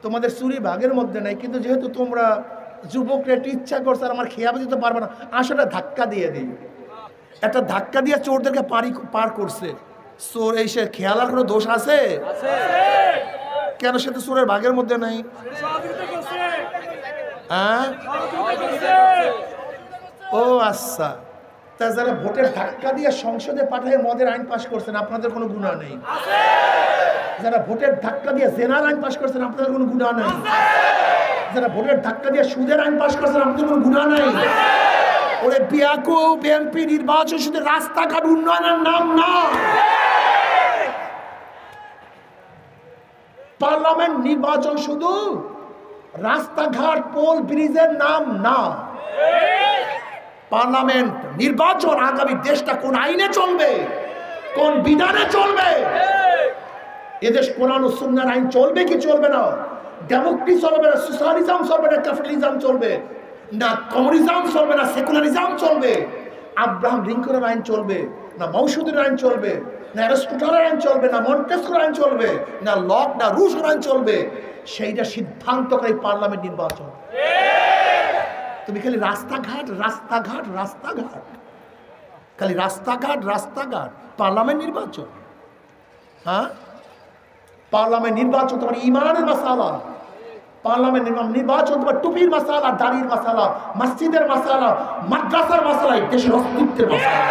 তোমাদের চুরি ভাগের মধ্যে নাই, কিন্তু যেহেতু তোমরা যুবকরা একটু ইচ্ছা করছে আর আমার খেয়া ব্যতীত পারবো না, আসলে ধাক্কা দিয়ে দিই। একটা ধাক্কা দিয়ে চোরদেরকে পার করছে। চোর এই সে খেয়ালার কোনো দোষ আছে? কেন? সে তো চোরের ভাগের মধ্যে নাই। হ্যাঁ, ও আচ্ছা, তা যারা ভোটের ধাক্কা দিয়ে সংসদে পাঠিয়ে মদের আইন পাশ করছেন, আপনাদের কোনো গুনাহ নেই। যারা ভোটের ধাক্কা দিয়ে জেনার আইন পাশ করছেন, আপনাদের কোনো গুনাহ নেই। যারা ভোটের ধাক্কা দিয়ে সুদের আইন পাশ করছেন, আপনাদের কোনো গুনাহ নেই। ওরে বিয়াকু বিএনপি নির্বাচন শুধু রাস্তাঘাট উন্নয়নের নাম না, পার্লামেন্ট নির্বাচন শুধু রাস্তাঘাট পোল ব্রিজের নাম না। পার্লামেন্ট নির্বাচন আগামী দেশটা কোন আইনে চলবে, কোন বিধানে চলবে, এদেশ কোরআন ও সুন্নাহর আইন চলবে কি চলবে না, ডেমোক্রেসি চলবে না, সোশ্যালিজম চলবে না, ক্যাপিটালিজম চলবে না, কমিউনিজম চলবে না, সেকুলারিজম চলবে, আব্রাহাম লিঙ্কনের আইন চলবে না, মৌসুদের আইন চলবে না, অ্যারিস্টটলের আইন চলবে না, মন্টেস্কুর আইন চলবে না, লক না রুশের আইন চলবে, সেইটা সিদ্ধান্তকারী পার্লামেন্ট নির্বাচন। তুমি খালি রাস্তাঘাট রাস্তাঘাট রাস্তাঘাট, খালি রাস্তাঘাট রাস্তাঘাট, পার্লামেন্ট নির্বাচন। হ্যাঁ, পার্লামেন্ট নির্বাচন তোমার ইমানের মাসালা, পার্লামেন্ট নির্বাচন তোমার টুপির মাসালা, দাড়ির মাসালা, মসজিদের মাসালা, মাদ্রাসার মাসালা, দেশের অস্তিত্বের মাসালা।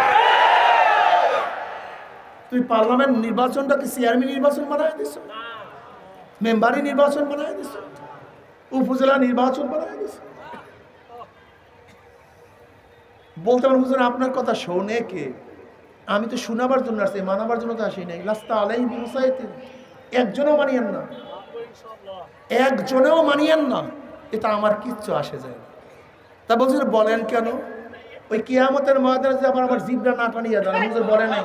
তুমি পার্লামেন্ট নির্বাচনটাকে চেয়ারম্যান নির্বাচন বানায় দিছো, মেম্বারি নির্বাচন বানায় দিছো, উপজেলা নির্বাচন বানায় দিছো। বলতে পারেন হুজুর আপনার কথা শোনে কে? আমি তো শোনাবার জন্য আসছি, মানাবার জন্য তো আসি নাই। লাস্তা আলাইহিম বিমুসাইতিন, একজনও মানিয়েন না, একজনেও মানিয়েন না, এটা আমার কিচ্ছু আসে যায় না। তা বলছেন বলেন কেন? ওই কিয়ামতের ময়দানে যে আমার জিবরা না টানিয়ে দেন, হুজুর বলে নাই,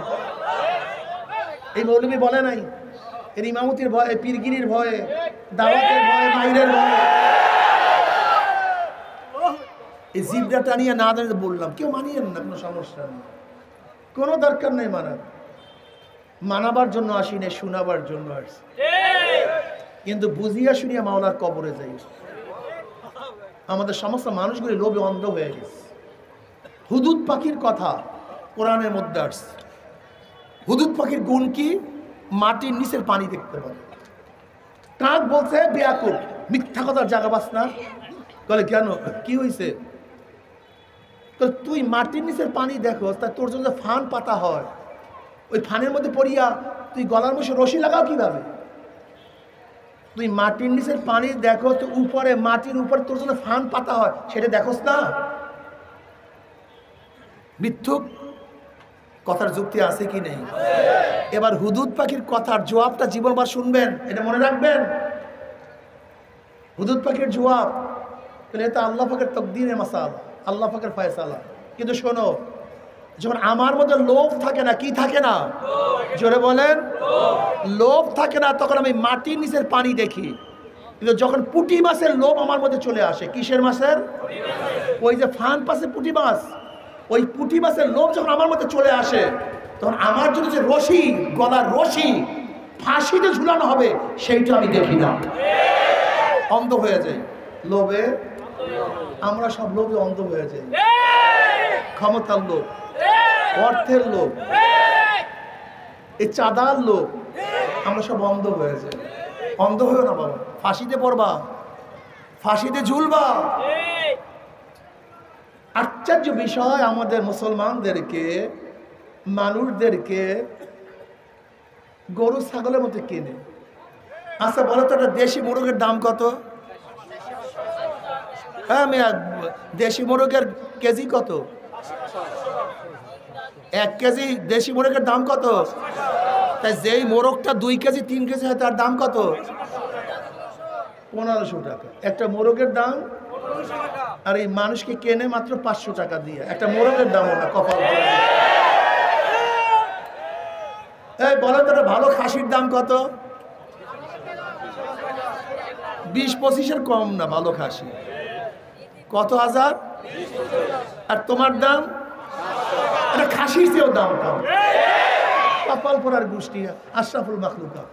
এই মৌলবী বলে নাই, এর ইমামতির ভয়ে, পীরগিরির ভয়ে, দাওয়াতের ভয়ে, মাইরের ভয়ে এই জিবরা টানিয়ে না দেন বললাম, কেউ মানিয়েন না, কোনো সমস্যা নেই, কোনো দরকার নেই মানার। মানাবার জন্য আসি না, শোনাবার জন্য আসছি। কিন্তু বুঝিয়া শুনিয়া মাওলার কবরে যাই। আমাদের সমস্ত মানুষগুলি লোভে অন্ধ হয়ে গেছে। হুদুদ পাখির কথা কোরআনের মধ্যে আসছে। হুদুদ পাখির গুণ কি? মাটির নিচের পানি দেখতে পারে। কাক বলছে বেয়াকুব, মিথ্যা কথার জায়গা পাস না। বলে কেন, কি হয়েছে? তো তুই মাটির নিচের পানি দেখো, তা তোর জন্য ফান পাতা হয়, ওই ফানের মধ্যে পড়িয়া তুই গলার মুখে রশি লাগাও কিভাবে? তুই মাটির নিচের পানি দেখো, তো উপরে মাটির উপরে তোর জন্য ফান পাতা হয়, সেটা দেখোস না? মিথ্যুক কথার যুক্তি আছে কি নেই? এবার হুদুদ পাখির কথার জবাবটা জীবনবার শুনবেন, এটা মনে রাখবেন। হুদুদ পাখির জবাব, এটা আল্লাহ পাকের তকদিরে মাসালা, আল্লাহ পাকের ফয়সালা। কিন্তু শোনো, যখন আমার মধ্যে লোভ থাকে না, কি থাকে না, জোরে বলেন, লোভ থাকে না, তখন আমি মাটির নিচের পানি দেখি। কিন্তু যখন পুঁটি মাছের লোভ আমার মধ্যে চলে আসে, কিসের মাছের? ওই যে ফান পাশে পুঁটি মাছ, ওই পুঁটি মাছের লোভ যখন আমার মধ্যে চলে আসে, তখন আমার জন্য যে রশি, গলার রশি ফাঁসিতে ঝুলানো হবে, সেইটা আমি দেখি না, অন্ধ হয়ে যাই লোভে। আমরা সব লোভে অন্ধ হয়ে যাই। ক্ষমতার লোভ, অর্থের লোভ, এই চাঁদার লোভ, আমরা সব অন্ধ হয়ে যাই। অন্ধ হয়েও না বাবা, ফাঁসিতে পড়বা, ফাঁসিতে ঝুলবা। আশ্চর্য বিষয়, আমাদের মুসলমানদেরকে, মানুষদেরকে গরু ছাগলের মতো কেনে। আচ্ছা বলো তো, একটা দেশি মোরগের দাম কত? হ্যাঁ মেয়া, দেশি মোরগের কেজি কত? 1 কেজি দেশি মোরগের দাম কত? তাই যেই মোরগটা 2 কেজি 3 কেজি হয়, তার দাম কত? 1500 টাকা একটা মোরগের দাম। আর এই মানুষকে কেনে মাত্র 500 টাকা দিয়ে। একটা মোরগের দাম না, কপাল। এই বলেন তো, ভালো খাসির দাম কত? 20-25-এর কম না ভালো খাসি। কত হাজার? আর তোমার দাম? এটা খাসির চেয়েও দাম কম। কপাল পরার গোষ্ঠী, আশরাফুল মাখলুকাত,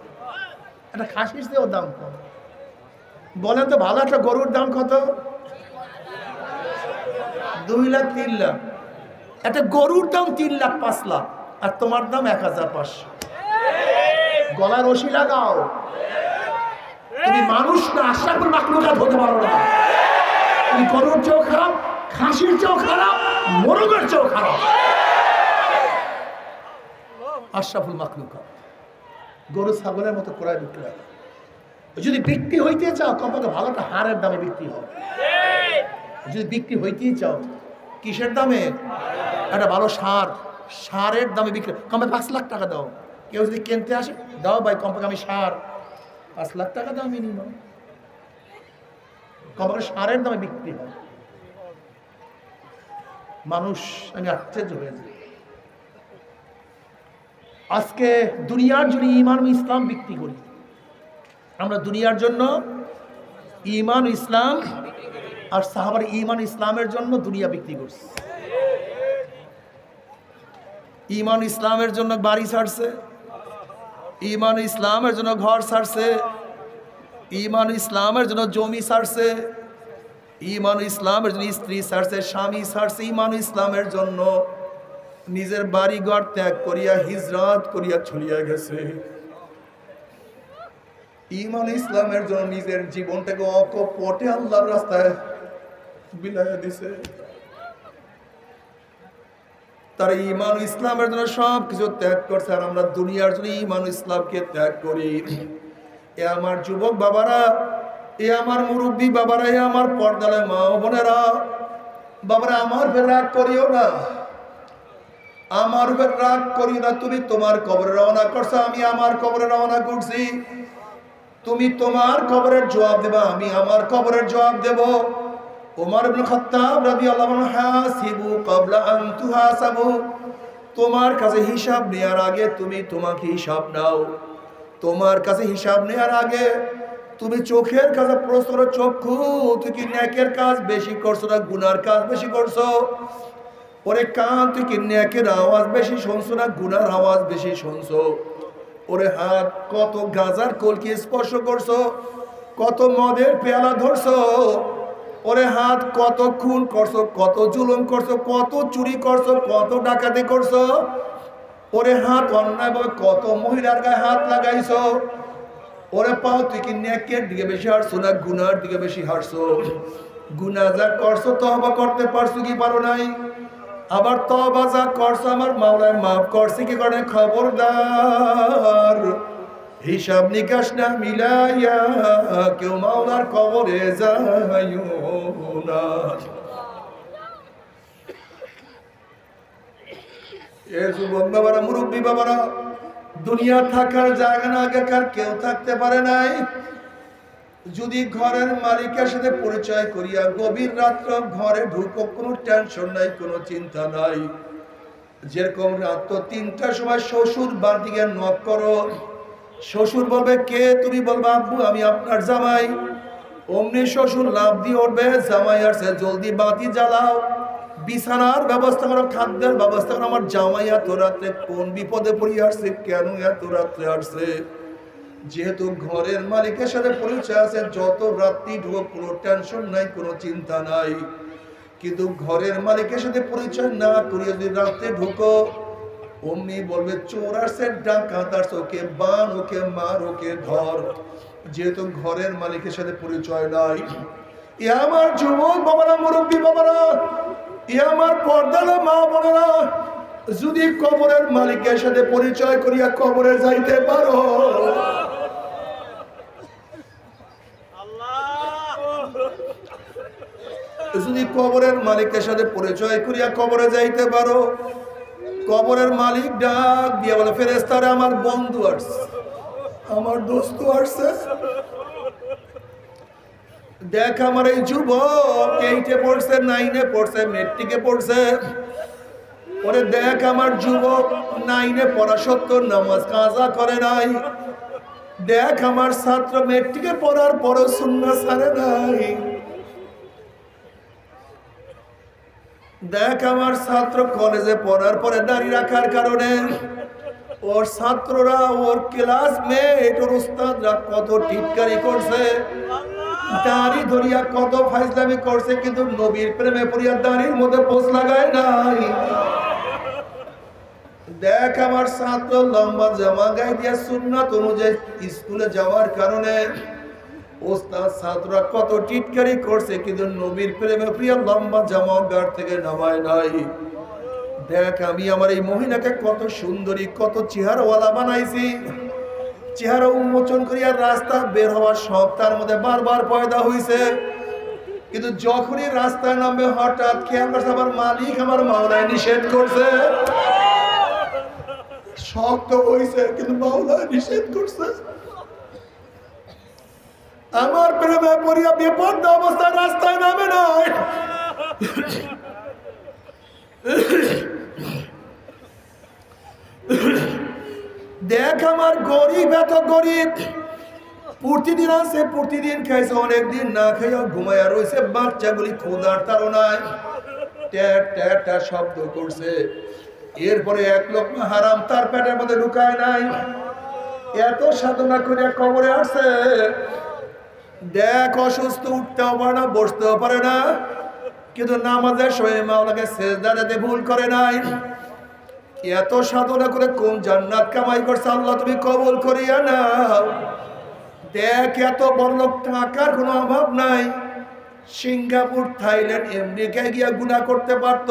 এটা খাসির চেয়েও দাম কম। বলেন তো, ভালো একটা গরুর দাম কত? 2 লাখ 3 লাখ। একটা গরুর দাম 3 লাখ 5 লাখ, আর তোমার দাম 1500। গলা রশি লাগাও, তুমি মানুষ না, আশরাফুল মাখলুকাত হতে পারো না। তুমি গরুর চেয়েও খারাপ, খাসির চেয়েও খারাপ, মোরগের চেয়েও খারাপ। আশরাফুল মাখলুকাত গরু ছাগলের মতো ক্রয় বিক্রয়। যদি বিক্রি হইতে চাও, কমপক্ষে ভালো একটা হারের দামে বিক্রি হবে। যদি বিক্রি হইতেই চাও, কিসের দামে? একটা ভালো সারের দামে বিক্রি। কমপক্ষে 5 লাখ টাকা দাও। কেউ যদি কিনতে আসে, দাও ভাই কমপক্ষে আমি সার 5 লাখ টাকা দাও মিনিমাম। কমপক্ষে সারের দামে বিক্রি হয়। মানুষ, আমি আশ্চর্য হয়ে যাই। আজকে দুনিয়ার জন্য ঈমান ও ইসলাম বিক্রি করি। আমরা দুনিয়ার জন্য ঈমান ইসলাম আর সাহাবার ঈমান ইসলামের জন্য দুনিয়া বিক্রি করছে। ঈমান ইসলামের জন্য বাড়ি ছাড়ছে, ঈমান ইসলামের জন্য ঘর ছাড়ছে, ঈমান ইসলামের জন্য জমি ছাড়ছে, ঈমান ইসলামের জন্য স্ত্রী ছাড়ছে, স্বামী ছাড়ছে। ঈমান ইসলামের জন্য নিজের বাড়ি ঘর ত্যাগ করিয়া হিজরত করিয়া চলিয়া গেছে। ঈমান ইসলামের জন্য নিজের জীবনটাকে অকপটে আল্লাহর রাস্তায় বিলাইয়া দিছে। তার ঈমান ইসলামের জন্য সব কিছু ত্যাগ করছে, আর আমরা দুনিয়ার জন্য ঈমান ইসলামকে ত্যাগ করি। এ আমার যুবক বাবারা, এ আমার মুরব্বী বাবারা, এ আমার পর্দালে মা ও বোনেরা, বাবারা আমার উপর রাগ করিও না, আমার উপর রাগ করিও না। তুমি তোমার কবরে রওনা করছো, আমি আমার কবরে রওনা করছি। তুমি তোমার কবরের জবাব দেবা, আমি আমার কবরের জবাব দেব। ওমর ইবনে খাত্তাব রাদিয়াল্লাহু আনহু হাসিবু ক্বাবলা আন তুহাসাবু, তোমার কাছে হিসাব নেওয়ার আগে তুমি তোমাকে হিসাব নাও। তোমার কাছে হিসাব নেওয়ার আগে তুমি চোখের কাছে প্রশ্ন করো, চক্ষু তুই কি নেকের কাজ বেশি করছো না গুনার কাজ বেশি করছো? ওরে কান তুই কি নেকের আওয়াজ বেশি শুনছো না গুনার আওয়াজ বেশি শুনছো? ওরে হাত কত গাজার কলকি স্পর্শ করছো, কত মদের পেয়ালা ধরছো? ওরে হাত কত খুন করছো, কত জুলুম করছো, কত চুরি করছো, কত ডাকাতি করছো? ওরে হাত অন্যায়ভাবে কত মহিলার গায়ে হাত লাগাইছো? ওরে পাও তুই কি নেকের দিকে বেশি হারছো না গুনার দিকে বেশি হারছো? গুনাহ যা করছো তওবা করতে পারছো কি পারো নাই? আবার তওবা যা করছো আমার মাওলায় মাফ করছে কি করে? খবরদার হিসাব নিকাশ না মিলাইয়া কেউ মাওলার কবরে যাইও না। এ যুবক বাবারা, মুরব্বী বাবারা, দুনিয়া থাকার জায়গা না, আগেকার কেউ থাকতে পারে নাই। যদি ঘরের মালিকের সাথে পরিচয় করিয়া গভীর রাত্র ঘরে ঢুকো, কোনো টেনশন নাই, কোনো চিন্তা নাই। যেরকম রাত 3টার সময় শ্বশুর বাড়ি দিকে নক করো, শ্বশুর বলবে কে? তুমি বলবা আব্বু আমি আপনার জামাই। অমনি শ্বশুর লাভ দিয়ে উঠবে, জামাই আসছে জলদি বাতি জ্বালাও, বিছানার ব্যবস্থা করো, খাদ্যের ব্যবস্থা করো। আমার জামাই এত রাত্রে কোন বিপদে পড়িয়ে আসছে, কেন এত রাত্রে আসছে? যেহেতু ঘরের মালিকের সাথে পরিচয় আছে, যত রাত্রি ঢুকো কোনো টেনশন নাই, কোনো চিন্তা নাই। কিন্তু ঘরের মালিকের সাথে পরিচয় না করিয়ে যদি রাত্রে ঢুকো, অমনি বলবে চোর আসছে, ডাকাত আসছে, ওকে বান, ওকে মার, ওকে ধর। যেহেতু ঘরের মালিকের সাথে পরিচয় নাই। এ আমার যুবক বাবারা, মুরব্বী বাবারা, এ আমার পর্দালে মা বোনেরা, যদি কবরের মালিকের সাথে পরিচয় করিয়া কবরে যাইতে পারো, যদি কবরের মালিকের সাথে পরিচয় করিয়া কবরে যাইতে পারো, কবরের মালিক ডাক দিয়ে বলে ফেরেশতারা আমার বন্ধু আসছে, আমার দোস্ত আসছে। দেখ আমার এই যুবক 8-এ পড়ছে, 9-এ পড়ছে, মেট্রিকে পড়ছে। ওরে দেখ আমার যুবক 9-এ পড়া সত্ত্বেও নামাজ কাজা করে নাই। দেখ আমার ছাত্র মেট্রিকে পড়ার পরও সুন্নাত ছাড়ে নাই। দেখ আমার ছাত্র কলেজে পড়ার পরে দাড়ি রাখার কারণে ওর ছাত্ররা, ওর ক্লাসমেট, ওর উস্তাদরা কত টিটকারি করছে, দাড়ি ধরিয়া কত ফাইজলামি করছে, কিন্তু নবীর প্রেমে পড়িয়া দাড়ির মধ্যে পোষ লাগায় নাই। দেখ আমার ছাত্র লম্বা জামা গায়ে দিয়া সুন্নাত অনুযায়ী স্কুলে যাওয়ার কারণে ওস্তাদ ছাত্ররা কত টিটকারি করছে, কিন্তু নবীর প্রেমে প্রিয় লম্বা জামা গাড় থেকে নামায় নাই। দেখ আমি আমার এই মহিলাকে কত সুন্দরী, কত চেহারাওয়ালা বানাইছি। চেহারা উন্মোচন করিয়া রাস্তা বের হওয়ার শখ তার মধ্যে বারবার পয়দা হইছে, কিন্তু যখনই রাস্তায় নামবে হঠাৎ খেয়াল করছে আমার মালিক, আমার মাওলায় নিষেধ করছে। শখ তো হইছে, কিন্তু মাওলায় নিষেধ করছে। আমার প্রেমে পড়িয়া বিপদ অবস্থায় রাস্তায় নামে নাই। দেখ আমার গরিব, এত গরিব, প্রতিদিন আছে, প্রতিদিন খাইছে, অনেকদিন না খাইয়া ঘুমাইয়া রয়েছে, বাচ্চাগুলি ক্ষুধার তাড়নায় ট্যাট ট্যাট ট্যাট শব্দ করছে। এরপরে এক লোকমা হারাম তার পেটের মধ্যে ঢুকায় নাই। এত সাধনা করে কবরে আসছে, দেখ অসুস্থ, উঠতেও পারে না, বসতেও পারে না, কিন্তু নামাজের সময় মাওলাকে সেজদাতে ভুল করে নাই। এত সাধনা করে কোন জান্নাত কামাই করছে, আল্লাহ তুমি কবুল করিয়া নাও। দেখ এত বড় লোক, টাকার কোনো অভাব নাই, সিঙ্গাপুর, থাইল্যান্ড, আমেরিকায় গিয়া গুনাহ করতে পারত,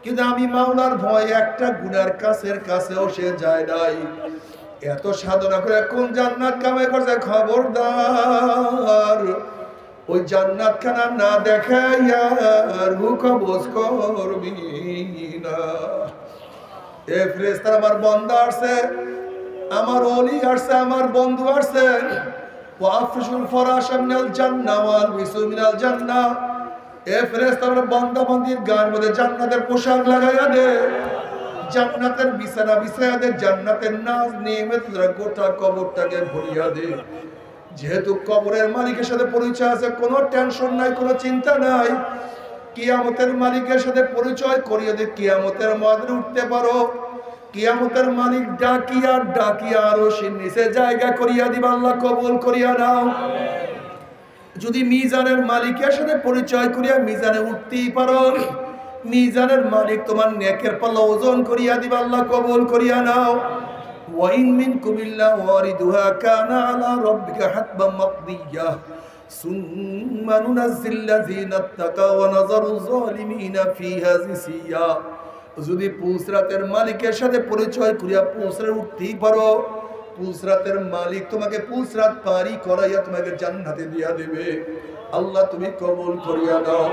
কিন্তু আমি মাওলার ভয় একটা গুনার কাছেও সে যায় নাই। এত সাধনা করে কোন জান্নাত কামাই করছে, খবরদার ওই জান্নাত খানা না দেখাইয়া কবজ করবি না। এ ফেরেশতা, আমার বান্দা আসছে, আমার ওলি আসছে, আমার বন্ধু আসছে, ওয়াফিসুল ফরাশা মিনাল জান্নাহ ওয়াল বিসু মিনাল জান্নাহ। এ ফেরেশতা, আমার বান্দা বান্দির গায়ের মধ্যে জান্নাতের পোশাক লাগাইয়া দে, জান্নাতের বিছানা বিছাইয়া দে, জান্নাতের নাজ নিয়ামত গোটা কবরটাকে ভরিয়া দে। যেহেতু কবরের মালিকের সাথে পরিচয় আছে, কোনো টেনশন নাই, কোনো চিন্তা নাই। কিয়ামতের মালিকের সাথে পরিচয় করিয়ে দে, কিয়ামতের ময়দানে উঠতে পারো। কিয়ামতের মালিক ডাকিয়া ডাকিয়া আরো সে নিচে জায়গা করিয়া দিবা, আল্লাহ কবুল করিয়া নাও। যদি মিজানের মালিকের সাথে পরিচয় করিয়া মিজানে উঠতেই পারো, মিজানের মালিক তোমার নেকের পাল্লা ওজন করিয়া দিবা, আল্লাহ কবুল করিয়া নাও। ওয়াইন মিনকুম ইল্লা ওয়ারিদুহা কানা আলা রাব্বিকা হাতবাম মাকদিয়া সুম্মা নুনাজ্জিল্লাযিনা তাকাও ওয়া নাযারু যালিমিনা ফিহা জিসিয়া। যদি পুসরাতের মালিকের সাথে পরিচয় করিয়া পুসরাতে উঠতেই পারো, পুসরাতের মালিক তোমাকে পুসরাত পারি করাইয়া তোমাকে জান্নাতে দিয়া দেবে, আল্লাহ তুমি কবুল করিয়া দাও।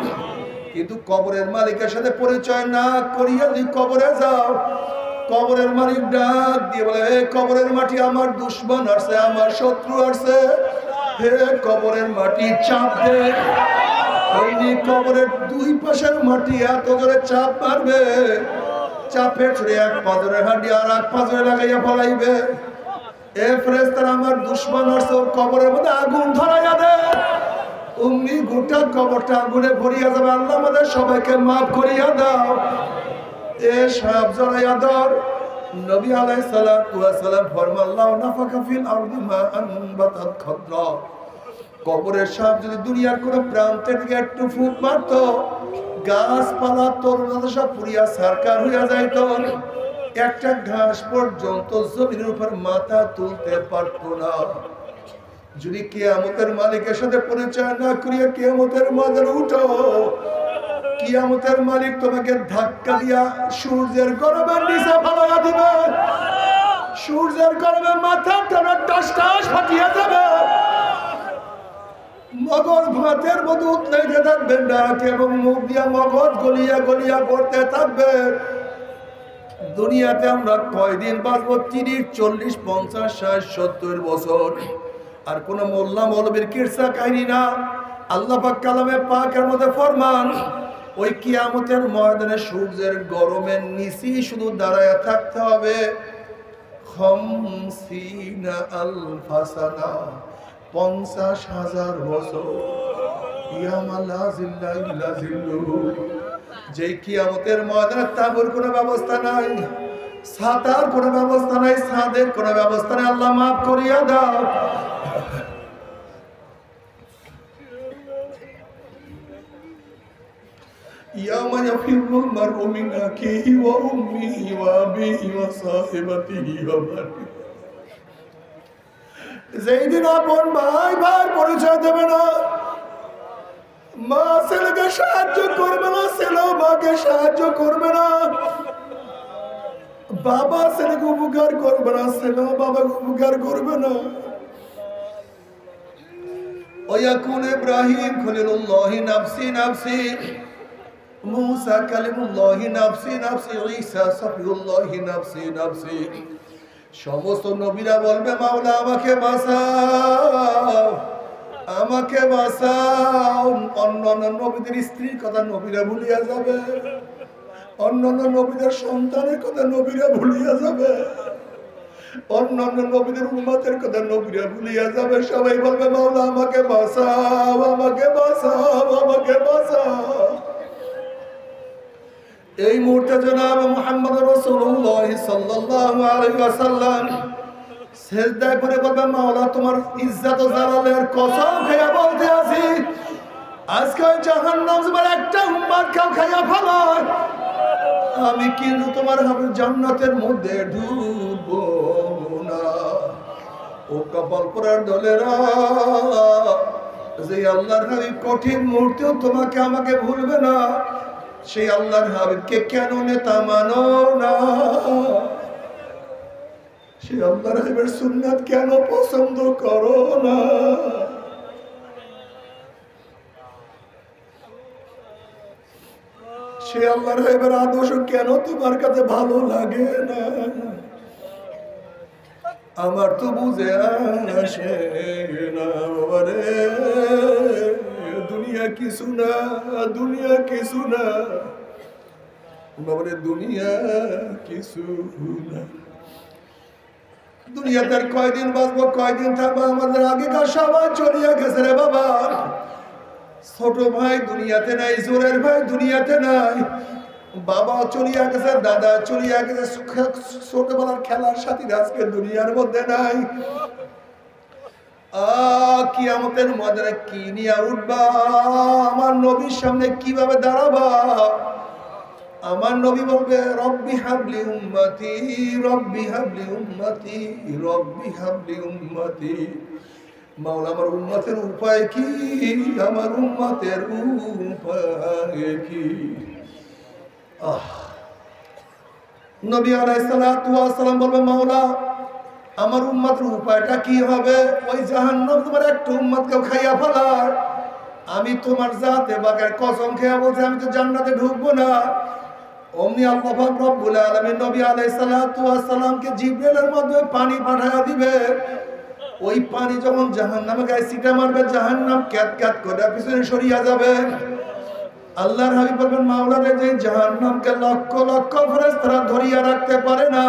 কিন্তু কবরের মালিকের সাথে পরিচয় না করিয়া যদি কবরে যাও, কবরের মালিক ডাক দিয়ে বলে, হে কবরের মাটি, আমার দুশমন আসছে, আমার শত্রু আসছে, হে কবরের মাটি চাপ দে। কবরের দুই পাশের মাটি এত জোরে চাপ মারবে, চাপে ছুড়ে এক পাথরের হাঁটি আর এক পাথরে লাগাইয়া ফলাইবে। এ ফেরেশতা, আমার দুশমন আসছে, ওর কবরের মধ্যে আগুন ধরাইয়া দে। অমনি গোটা কবরটা আগুনে ভরিয়া যাবে। আল্লাহ আমাদের সবাইকে মাফ করিয়া দাও। এ সব জড়াইয়া ধর। নবী আলাইহিস সালাতু ওয়াস সালাম ফরমান, আল্লাহু নাফাকা ফিল আরদি মা আনবাতাত খাদরা। কবরের সাপ যদি দুনিয়ার কোন প্রান্তের দিকে একটু ফুট মারত, গাছপালা তরুণতা সব পুরিয়া সারকার হইয়া যাইত, একটা ঘাস পর্যন্ত জমিনের উপর মাথা তুলতে পারত না। যদি কিয়ামতের মালিকের সাথে পরিচয় না করিয়া কিয়ামতের ময়দানে উঠো, কিয়ামতের মালিক তোমাকে ধাক্কা দিয়া সূর্যের গরমের নিচে ফালাইয়া দিবে। সূর্যের গরমে মাথা তোমার টাস টাস ফাটিয়া যাবে, মগজ ভাতের মতো উতলাইতে থাকবে, নাক এবং মুখ দিয়া মগজ গলিয়া গলিয়া পড়তে থাকবে। দুনিয়াতে আমরা কয়দিন বাঁচবো? 30, 40, 50, 60, 70 বছর। আর কোন মোল্লা মৌলবীর কিরসা কাহিনী না। আল্লাহ পাক কালামে পাকের মধ্যে ফরমান, ওই কিয়ামতের ময়দানে সূর্যের গরমের নিচে শুধু দাঁড়ায় থাকতে হবে 50,000 বছর। যে কিয়ামতের ময়দানে তাঁবুর কোনো ব্যবস্থা নাই, ছাতার কোনো ব্যবস্থা নাই, ছাদের কোনো ব্যবস্থা নাই। আল্লাহ মাফ করিয়া দাও। ইয়াওমা ইয়াফিরুল মারউ মিন আখিহি ওয়া উম্মিহি ওয়া আবিহি ওয়া সাহিবাতিহি ওয়া বানিহি। যেদিন আপন ভাই ভাই পরিচয় দেবে না, মা ছেলেকে সাহায্য করবে না, ছেলেও মাকে সাহায্য করবে না, বাবা ছেলেকে উপকার করবে না, ছেলেও বাবাকে উপকার করবে না। ওয়াকুল ইব্রাহিম খলিলুল্লাহি নাফসি নাফসি, মুসা কালিমুল্লাহি নাফসি নাফসি, ঈসা সফিউল্লাহি নাফসি নাফসি। সমস্ত নবীরা বলবে, মাওলা আমাকে বাঁচাও, আমাকে বাঁচাও। অন্যান্য নবীদের স্ত্রীর কথা নবীরা ভুলিয়া যাবে, অন্যান্য নবীদের সন্তানের কথা নবীরা ভুলিয়া যাবে। অন্যান্য নবীদের উম্মতের কথা নবীরা ভুলিয়া যাবে, সবাই বলবে মাওলা আমাকে বাঁচাও, আমাকে বাঁচাও, আমাকে বাঁচাও। এই মুহূর্তে জনাব মুহাম্মদ রাসূলুল্লাহ সাল্লাল্লাহু আলাইহি ওয়াসাল্লাম সিজদা করে বলবে মাওলা তোমার ইজ্জত ও জালালের কসম খেয়ে বলতে আছি আজকে জাহান্নাম তোমার একটা উম্মত কেউ খাইয়া ফেলায় আমি কিন্তু তোমার জান্নাতের মধ্যে ঢুকবো না। ও কপাল পোড়ার দলেরা, যে আল্লাহর হাবিব কঠিন মুহূর্তেও তোমাকে আমাকে ভুলবে না, সেই আল্লাহর হাবিবকে কেন নেতা মানো না? সেই আল্লাহর হাবিবের সুন্নাত কেন পছন্দ করো না? সে আল্লাহর হাবিবের আদর্শ কেন তোমার কাছে ভালো লাগে না? আমার তো বুঝে আসে না বাবারে, দুনিয়া কিছু না, দুনিয়া কিছু না বাবারে, দুনিয়া কিছু না। দুনিয়াতে আর কয়দিন বাঁচবো, কয়দিন থাকবো? আমাদের আগেকার সবাই চলিয়া গেছে রে বাবা। ছোট ভাই দুনিয়াতে নাই, জোরের ভাই দুনিয়াতে নাই, বাবা চলিয়া গেছে, দাদা চলিয়া গেছে, ছোটবেলার খেলার সাথীরা আজকে দুনিয়ার মধ্যে নাই। কিয়ামতের ময়দানে কি নিয়ে উঠবা? আমার নবীর সামনে কিভাবে দাঁড়াবা? আমার নবী বলবে রব্বি হাবলি উম্মতি, রব্বি হাবলি উম্মতি, রব্বি হাবলি উম্মতি। মাওলা আমার উম্মতের উপায় কি? আমার উম্মতের উপায় কি? নবী আলাইহিস সালাতু ওয়াস সালাম বলবে মাওলা আমার উম্মতের উপায়টা কি হবে? ওই জাহান্নাম তোমার একটা উম্মতকেও খাইয়া ফেলায়। আমি তোমার জাতে বাকের কসম খেয়ে বলছি আমি তো জান্নাতে ঢুকবো না। অমনি আল্লাহ পাক রব্বুল আলামিন নবী আলাইহিস সালাতু ওয়াস সালামকে জিবরাইলের মধ্যে পানি পাঠায়া দিবে। ওই পানি যখন জাহান্নামে গায়ে ছিটা মারবে, জাহান্নাম ক্যাত ক্যাত করে পিছনে সরিয়া যাবে। আল্লাহর হাবিব বলবেন মাওলা রে, যে জাহান্নামকে লক্ষ লক্ষ ফেরেশতারা ধরিয়া রাখতে পারে না,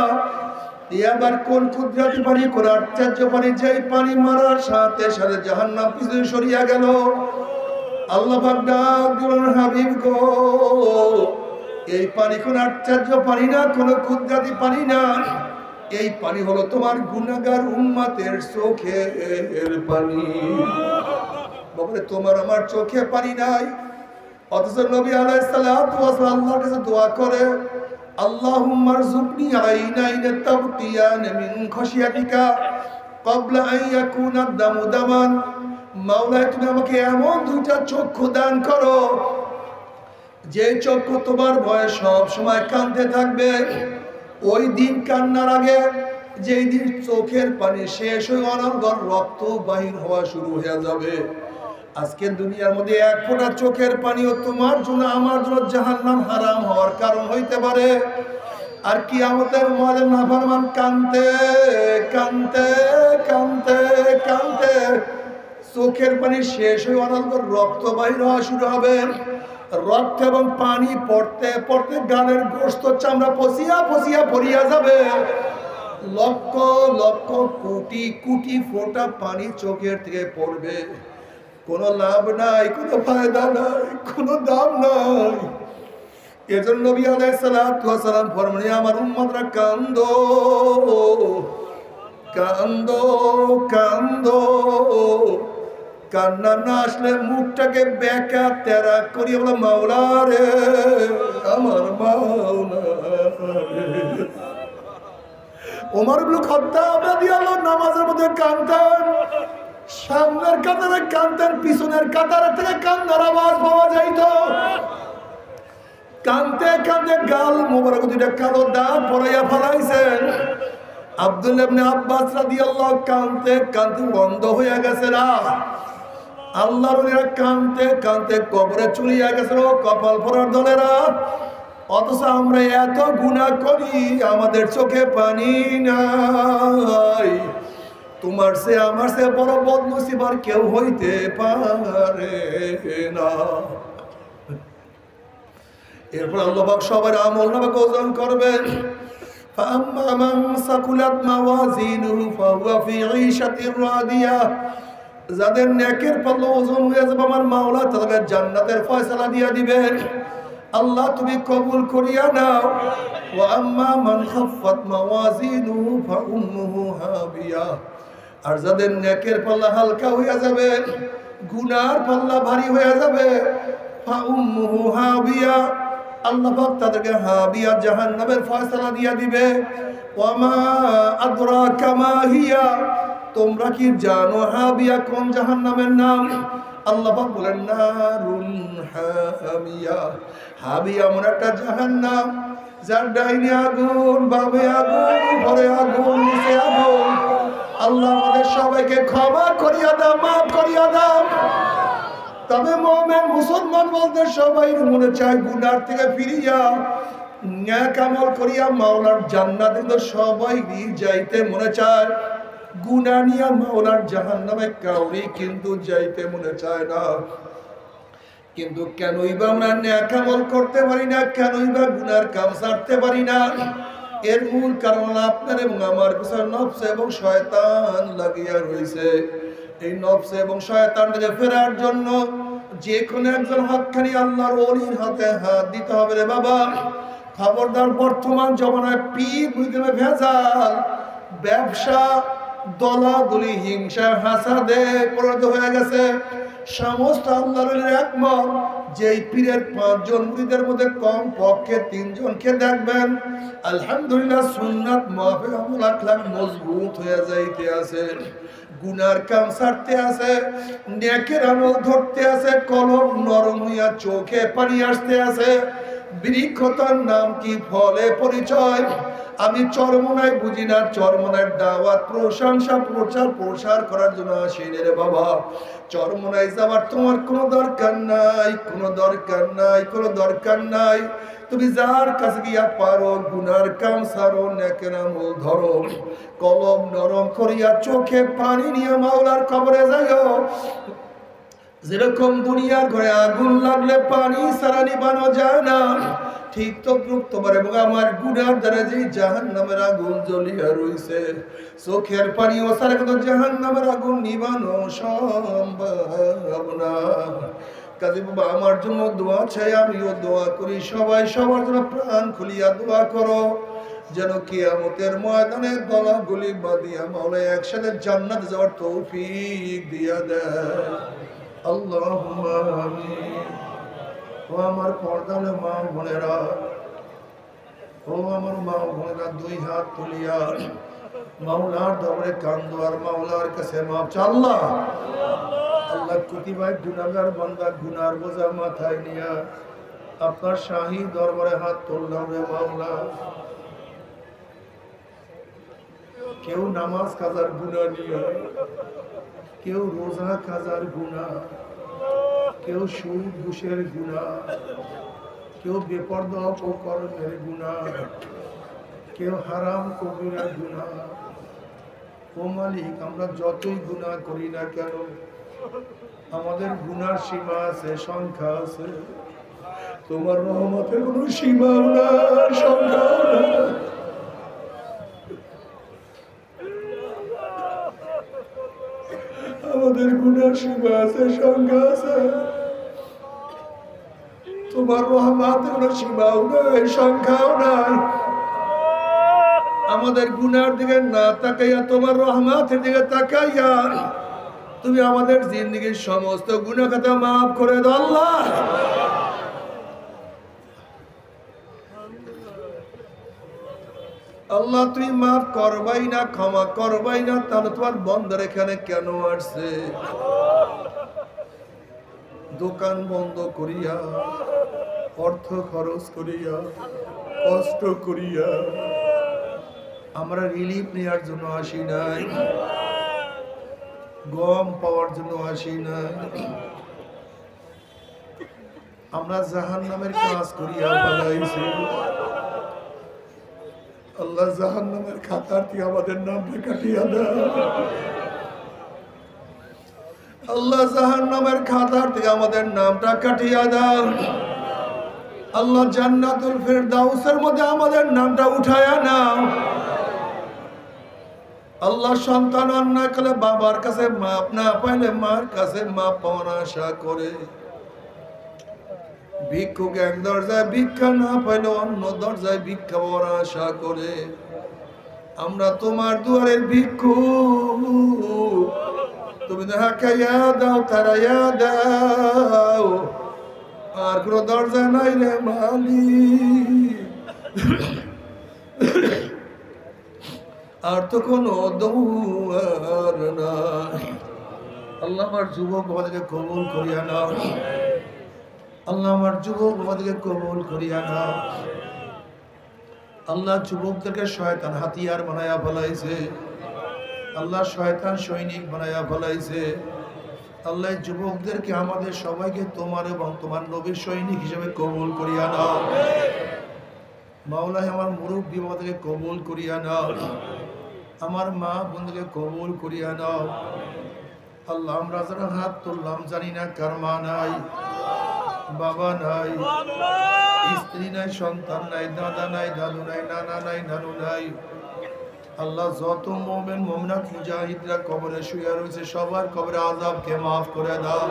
এবার কোন কুদরতি পানি, কোন আশ্চর্য পানি, যেই পানি মারার সাথে সাথে জাহান্নাম পিছনে সরিয়া গেল। আল্লাহ পাক ডাক দিলেন হাবিব গো, এই পানি কোন আশ্চর্য পানি না, কোন কুদরতি পানি না, এই পানি হলো তোমার গুনাহগার উম্মতের চোখের পানি। বাবারে তোমার আমার চোখে পানি নাই, অথচ নবী আলাইহিস সালাতু ওয়াস সালাম আল্লাহর কাছে দোয়া করে আল্লাহুম্মা রযুকনি আইনাইন তাবকিয়ান মিন খাশিয়াতিকা ক্বাবলা আন ইয়াকুনা দামু দামান। মাওলা তুমি আমাকে এমন দুইটা চক্ষু দান করো যে চক্ষু তোমার ভয়ে সব সময় কাঁদতে থাকবে। ওই দিন কান্নার আগে, যেই দিন চোখের পানি শেষ হয়ে অনর্গল রক্ত বাহির হওয়া শুরু হয়ে যাবে, আজকে দুনিয়ার মধ্যে এক ফোঁটা চোখের পানিও তোমার জন্য আমার জন্য জাহান্নাম হারাম হওয়ার কারণ হইতে পারে। আর কিয়ামতের ময়দানে নাফরমান কাঁদতে কাঁদতে কাঁদতে কাঁদতে চোখের পানি শেষ হয়ে অনর্গল রক্ত বাহির হওয়া শুরু হবে। রক্ত এবং পানি পড়তে পড়তে গালের গোশত চামড়া পচিয়া পচিয়া পড়িয়া যাবে। লক্ষ লক্ষ কোটি কোটি ফোঁটা পানি চোখের থেকে পড়বে, কোনো লাভ নাই, কোনো ফায়দা নাই, কোনো দাম নাই। এজন্য নবী আলাইহিস সালাতু ওয়াস সালাম ফরমানে আমার উম্মতরা কান্দো কান্দো কান্দো। কান্না না আসলে মুখটাকে বেঁকা তেরা করিয়ে বলে মাওলা রে, আমার মাওলা রে। ওমর ইবনে খাত্তাব রাদিয়াল্লাহু নামাজের মধ্যে কাঁদতেন, সামনের কাতারে কাঁদতেন, পিছনের কাতারে থেকে কান্নার আওয়াজ পাওয়া যাইত। কাঁদতে কাঁদতে গাল মোবারক দুইটা কালো দাগ পরাইয়া ফেলাইছেন। আব্দুল্লাহ ইবনে আব্বাস রাদিয়াল্লাহু কাঁদতে কাঁদতে বন্ধ হইয়া গেছে না। আল্লাহর ওলিরা কাঁদতে কাঁদতে কবরে চলিয়া গেছে কপাল পোড়ার দলেরা। অথচ আমরা এত গুনাহ করি, আমাদের চোখে পানি নাই। তোমার সে আমার সে বড় বদনসিব আর কেউ হইতে পারে না। এরপর আল্লাহ পাক সবার আমল নামা ওজন করবেন। فأما من ثقلت موازينه فهو في عيشة راضية যাদের নেকের পাল্লা ওজন হয়ে যাবে আমার মাওলা তাদের জান্নাতের ফয়সালা দিয়ে দিবেন আল্লাহ তুমি কবুল করিয়া নাও ওয়া আম্মা মান খাফফাত মাওয়াজিনুহু ফাউম্মুহু হাবিয়া আর যাদের নেকের পাল্লা হালকা হয়ে যাবে গুনার পাল্লা ভারী হয়ে যাবে ফাউম্মুহু হাবিয়া আল্লাহ পাক তাদেরকে হাবিয়া জাহান্নামের ফয়সালা দিয়ে দিবে ওয়া মা আদরাকা মা হিয়া তোমরা কি জানো হাবিয়া কোন জাহান্নামের নাম আল্লাহ পাক বলেন নারুন হামিয়া হাবিয়া এমন একটা জাহান্নাম যার ডাইনে আগুন বামে আগুন উপরে আগুন নিচে আগুন আল্লাহ আমাদের সবাইকে ক্ষমা করিয়া দাও মাফ করিয়া দাও তবে মুমিন মুসলমান বলতে সবাই মনে চায় গুনার থেকে ফিরিয়া নেক আমল করিয়া মাওলার জান্নাতে তো সবাই যাইতে মনে চায় গুনাহ নিয়ে মাওলার জাহান্নামে কাউরি কিন্তু যাইতে মনে চায় না কিন্তু কেনই বা আমরা নেক আমল করতে পারি না কেনই বা গুনার কাম ছাড়তে পারি না এর মূল কারণ আপনার এবং আমার পিছনে নফস এবং শয়তান লাগিয়া রয়েছে এই নফস এবং শয়তান থেকে ফেরার জন্য যে কোনো একজন হকখানি আল্লাহর ওলির হাতে হাত দিতে হবে রে বাবা খবরদার বর্তমান জমানায় পীর বুঝতে ভেজাল ব্যবসা দলাদলি হিংসা হাসাদে পরিণত হয়ে গেছে সমস্ত আল্লাহর একমত যেই পীরের 5 জন মুরিদের মধ্যে কম পক্ষে 3 জনকে দেখবেন আলহামদুলিল্লাহ সুন্নাত মাফিক আমল আখলাক মজবুত হয়ে যাইতে আছে গুনার কাম ছাড়তে আছে নেকের আমল ধরতে আছে কলম নরম হইয়া চোখে পানি আসতে আছে বৃক্ষতার নাম কি ফলে পরিচয় আমি চরমনায় বুঝি না চরমনায় দাওয়াত প্রশংসা প্রচার করার জন্য আসি রে বাবা চরমনায় যাওয়ার তোমার কোনো দরকার নাই কোনো দরকার নাই তুমি যার কাছে গিয়া পারো গুনার কাম সারো নেকের আমল ধরো কলম নরম করিয়া চোখে পানি নিয়ে মাওলার কবরে যাইও যেরকম দুনিয়ার ঘরে আগুন লাগলে পানি ছাড়া নিবানো যায় না ঠিক তো তোমার এবং আমার গুনার দ্বারা যে জাহান্নামের আগুন জ্বলিয়া রইছে চোখের পানি ও ছাড়া কিন্তু জাহান্নামের আগুন নিবানো সম্ভব না কাজী বাবা আমার জন্য দোয়া চাই আমিও দোয়া করি সবাই সবার জন্য প্রাণ খুলিয়া দোয়া করো যেন কিয়ামতের ময়দানে গলাগুলি বাঁধিয়া মাওলা একসাথে জান্নাত যাওয়ার তৌফিক দিয়া দেয় আল্লাহুম্মা আমিন ও আমার পর্দালে মা বোনেরা ও আমার মা বোনেরা দুই হাত তুলিয়া মাওলার দরবারে কান্দো আর মাওলার কাছে মাপ চা আল্লাহ কুতিবায় গুনাহগার বান্দা গুনার বোঝা মাথায় নিয়া আপনার শাহী দরবারে হাত তুললাম রে মাওলা কেউ নামাজ কাজার গুনাহ নিয়া কেউ রোজা কাজার গুনাহ কেউ সুদ ঘুষের গুনাহ কেউ বেপরদা অপকর্মের গুনাহ কেউ হারাম কবিরা গুনাহ ও মালিক আমরা যতই গুনাহ করি না কেন আমাদের গুনার সীমা আছে সংখ্যা আছে তোমার রহমতের কোনো সীমাও না সংখ্যাও না আমাদের গুনার সীমা আছে সংখ্যা আছে তোমার রহমতের কোনো সীমাও নাই সংখ্যাও নাই আমাদের গুনার দিকে না তাকাইয়া তোমার রহমতের দিকে তাকাইয়া তুমি আমাদের জিন্দেগীর সমস্ত গুনাহ খাতা মাফ করে দাও আল্লাহ আল্লাহ তুমি মাফ করবাই না ক্ষমা করবাই না তাহলে তোমার বন্ধের এখানে কেন আসছে দোকান বন্ধ করিয়া অর্থ খরচ করিয়া কষ্ট করিয়া আমরা রিলিফ নেওয়ার জন্য আসি নাই গম পাওয়ার জন্য আসি নাই আমরা জাহান্নামের কাজ করিয়া পালাইছি আল্লাহ জাহান্নামের খাতার থেকে আমাদের নামটা কাটিয়া দাও আল্লাহ জাহান্নামের খাতার থেকে আমাদের নামটা কাটিয়া দাও আল্লাহ জান্নাতুল ফেরদাউসের মধ্যে আমাদের নামটা উঠায়া নাও। আল্লাহ সন্তান অন্যায় করলে বাবার কাছে মাপ না পাইলে মার কাছে মাপ পাওয়ার আশা করে, ভিক্ষুক এক দরজায় ভিক্ষা না পাইলে অন্য দরজায় ভিক্ষা পাওয়ার আশা করে আমরা তোমার দুয়ারের ভিক্ষু। তুমি হাকাইয়া দাও, তারাইয়া দাও, আর কোন দরজা নাই রে মালিক, আর তো কোনো দুয়ার নাই। আল্লাহ আমার যুবক আমাদেরকে কবুল করিয়া নাও। আল্লাহ আমার যুবক আমাদেরকে কবুল করিয়া নাও। আল্লাহ যুবকদেরকে শয়তান হাতিয়ার বানায়া ফেলাইছে, আল্লাহ শয়তান সৈনিক বানায়া ফেলাইছে। আল্লাহ যুবকদেরকে আমাদের সবাইকে তোমার এবং তোমার নবীর সৈনিক হিসেবে কবুল করিয়া নাও। মাওলাই আমার মুরব্বী আমাদেরকে কবুল করিয়া নাও, আমার মা বোনদেরকে কবুল করিয়া নাও। আল্লাহ আমরা যারা হাত তুললাম জানি না কার মা নাই, বাবা নাই, স্ত্রী নাই, সন্তান নাই, দাদা নাই, দাদু নাই, নানা নাই, নানু নাই। আল্লাহ যত মুমিন মুমিনাত মুজাহিদরা কবরে শুয়ে রয়েছে সবার কবরে আযাবকে মাফ করে দাও।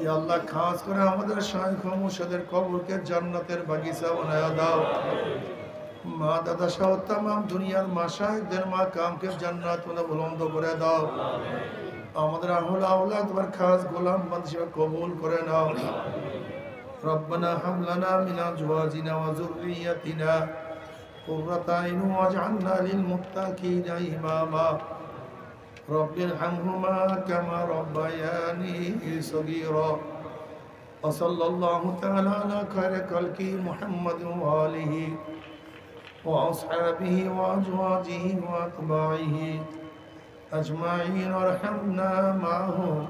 ইয়া আল্লাহ খাস করে আমাদের শাইখ মুর্শিদের কবরকে জান্নাতের বাগিচা বানায়া দাও। মা দাদা সহ তামাম দুনিয়ার মাশায়েখদের মাকামকে জান্নাত মধ্যে বুলন্দ করে দাও। আমাদের আহল আওলাদ তোমার খাস গোলাম বান্দা হিসেবে কবুল করে নাও। রব্বানা হাব লানা মিন আজওয়াজিনা ওয়া যুররিয়াতিনা কুররাতা আইন ওয়াজআলনা লিল মুত্তাকিনা ইমামা। রব্বির হামহুমা কামা রব্বায়ানি সগীরা। ওয়া সাল্লাল্লাহু তাআলা আলা খায়রি খালকি মুহাম্মাদিন ওয়া আলিহি ওয়া আসহাবিহি ওয়া আজওয়াজিহি ওয়া আতবাইহি أجمعين وارحمنا معهم